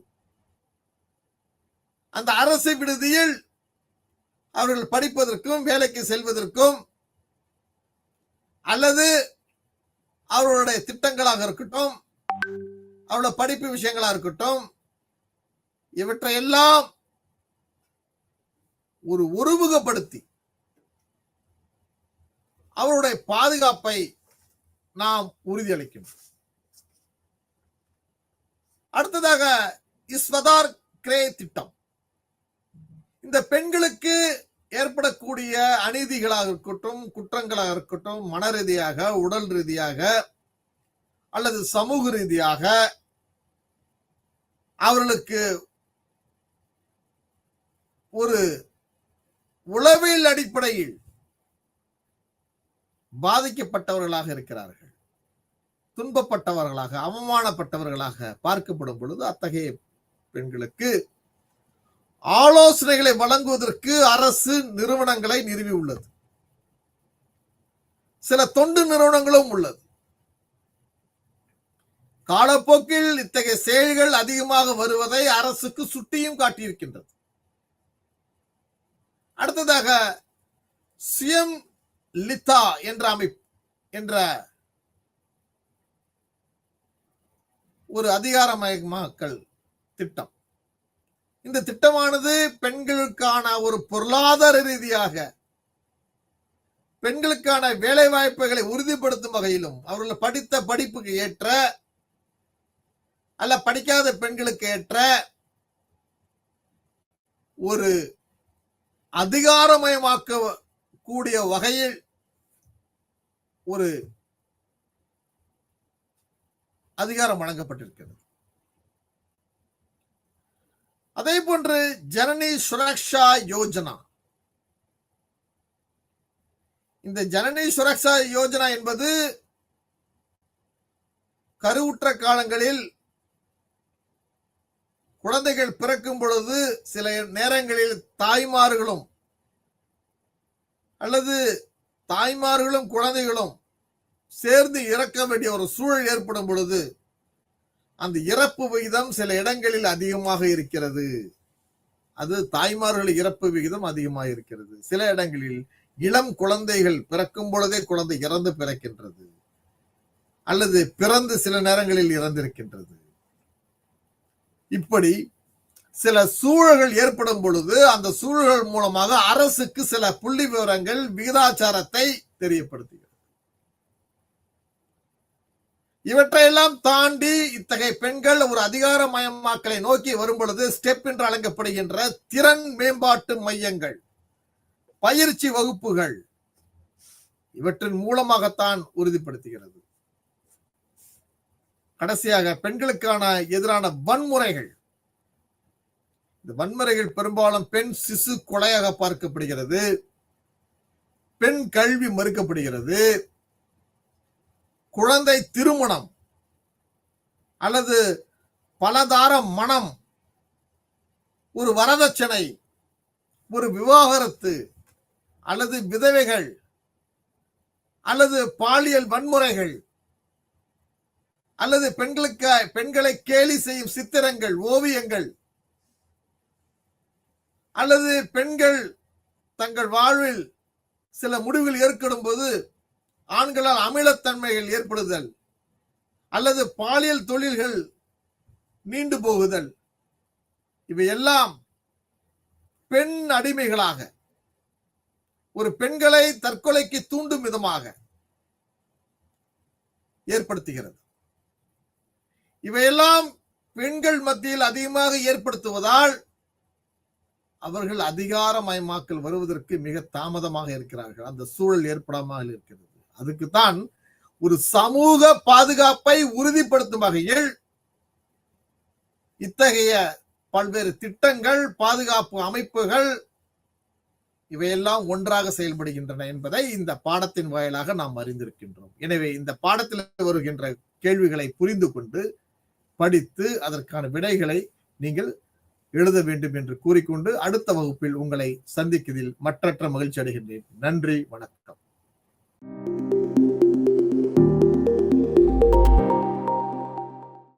அந்த அரசு விடுதியில் அவர்கள் படிப்பதற்கும் வேலைக்கு செல்வதற்கும் அல்லது அவர்களுடைய திட்டங்களாக இருக்கட்டும், அவருடைய படிப்பு விஷயங்களாக இருக்கட்டும், இவற்றையெல்லாம் ஒரு ஒருமுகப்படுத்தி அவருடைய பாதுகாப்பை நாம் உறுதியளிக்கும். அடுத்ததாக இஸ்வதார் கிரே திட்டம். இந்த பெண்களுக்கு ஏற்படக்கூடிய அநீதிகளாக இருக்கட்டும், குற்றங்களாக இருக்கட்டும், மன ரீதியாக, உடல் ரீதியாக அல்லது சமூக ரீதியாக அவர்களுக்கு ஒரு உளவியல் அடிப்படையில் பாதிக்கப்பட்டவர்களாக இருக்கிறார்கள், துன்பப்பட்டவர்களாக, அவமானப்பட்டவர்களாக பார்க்கப்படும் பொழுது அத்தகைய பெண்களுக்கு ஆலோசனைகளை வழங்குவதற்கு அரசு நிறுவனங்களை நிறுவியுள்ளது. சில தொண்டு நிறுவனங்களும் உள்ளது. காலப்போக்கில் இத்தகைய செயல்கள் அதிகமாக வருவதை அரசுக்கு சுட்டியும் காட்டியிருக்கின்றது. அடுத்ததாக சுயம் லிதா என்ற அமைப்பு என்ற ஒரு அதிகாரமயமாக்கல் திட்டம். இந்த திட்டமானது பெண்களுக்கான ஒரு பொருளாதார ரீதியாக பெண்களுக்கான வேலை வாய்ப்புகளை உறுதிப்படுத்தும் வகையிலும் அவர்கள் படித்த படிப்புக்கு ஏற்ற அல்ல படிக்காத பெண்களுக்கு ஏற்ற ஒரு அதிகாரமயமாக்க கூடிய வகையில் ஒரு அதிகாரம் வழங்கப்பட்டிருக்கிறது. அதே போன்று ஜனனி சுரக்ஷா யோஜனா. இந்த ஜனனி சுரக்ஷா யோஜனா என்பது கருவுற்ற காலங்களில் குழந்தைகள் பிறக்கும் பொழுது சில நேரங்களில் தாய்மார்களும் அல்லது தாய்மார்களும் குழந்தைகளும் சேர்ந்து இறக்க வேண்டிய ஒரு சூழல் ஏற்படும் பொழுது அந்த இறப்பு விகிதம் சில இடங்களில் அதிகமாக இருக்கிறது. அது தாய்மார்கள் இறப்பு விகிதம் அதிகமாக இருக்கிறது. சில இடங்களில் இளம் குழந்தைகள் பிறக்கும் பொழுதே குழந்தை இறந்து பிறக்கின்றது அல்லது பிறந்து சில நேரங்களில் இறந்திருக்கின்றது. இப்படி சில சூழல்கள் ஏற்படும் பொழுது அந்த சூழல்கள் மூலமாக அரசுக்கு சில புள்ளி விவரங்கள் விகிதாச்சாரத்தை தெரியப்படுத்துகிறது. இவற்றையெல்லாம் தாண்டி இத்தகைய பெண்கள் ஒரு அதிகாரமயமாக்கலை நோக்கி வரும் பொழுது ஸ்டெப் என்று அழைக்கப்படுகின்ற திறன் மேம்பாட்டு மையங்கள், பயிற்சி வகுப்புகள் இவற்றின் மூலமாகத்தான் உறுதிப்படுத்துகிறது. கடைசியாக பெண்களுக்கான எதிரான வன்முறைகள். இந்த வன்முறைகள் பெரும்பாலும் பெண் சிசு கொலையாக பார்க்கப்படுகிறது, பெண் கல்வி மறுக்கப்படுகிறது, குழந்தை திருமணம் அல்லது பலதார மனம், ஒரு வரதட்சணை, ஒரு விவாகரத்து அல்லது விதவைகள் அல்லது பாலியல் வன்முறைகள் அல்லது பெண்களை கேலி செய்யும் சித்திரங்கள், ஓவியங்கள் அல்லது பெண்கள் தங்கள் வாழ்வில் சில முடிவுகள் ஏற்படும் போது ஆண்களால் அமிலத்தன்மைகள் ஏற்படுதல் அல்லது பாலியல் தொழில்கள் நீண்டு போகுதல், இவையெல்லாம் பெண் அடிமைகளாக ஒரு பெண்களை தற்கொலைக்கு தூண்டும் விதமாக ஏற்படுத்துகிறது. இவையெல்லாம் பெண்கள் மத்தியில் அதிகமாக ஏற்படுத்துவதால் அவர்கள் அதிகாரமயமாக்கல் வருவதற்கு மிக தாமதமாக இருக்கிறார்கள். அந்த சூழல் ஏற்படாமல் இருக்கிறது. அதுக்குத்தான் ஒரு சமூக பாதுகாப்பை உறுதிப்படுத்தும் வகையில் இத்தகைய பல்வேறு திட்டங்கள், பாதுகாப்பு அமைப்புகள் இவையெல்லாம் ஒன்றாக செயல்படுகின்றன என்பதை இந்த பாடத்தின் வாயிலாக நாம் அறிந்திருக்கின்றோம். எனவே இந்த பாடத்தில் வருகின்ற கேள்விகளை புரிந்து கொண்டு படித்து அதற்கான விடைகளை நீங்கள் எழுத வேண்டும் என்று கூறிக்கொண்டு அடுத்த வகுப்பில் உங்களை சந்திப்பதில் மற்றற்ற மகிழ்ச்சி அடைகின்றேன். நன்றி, வணக்கம்.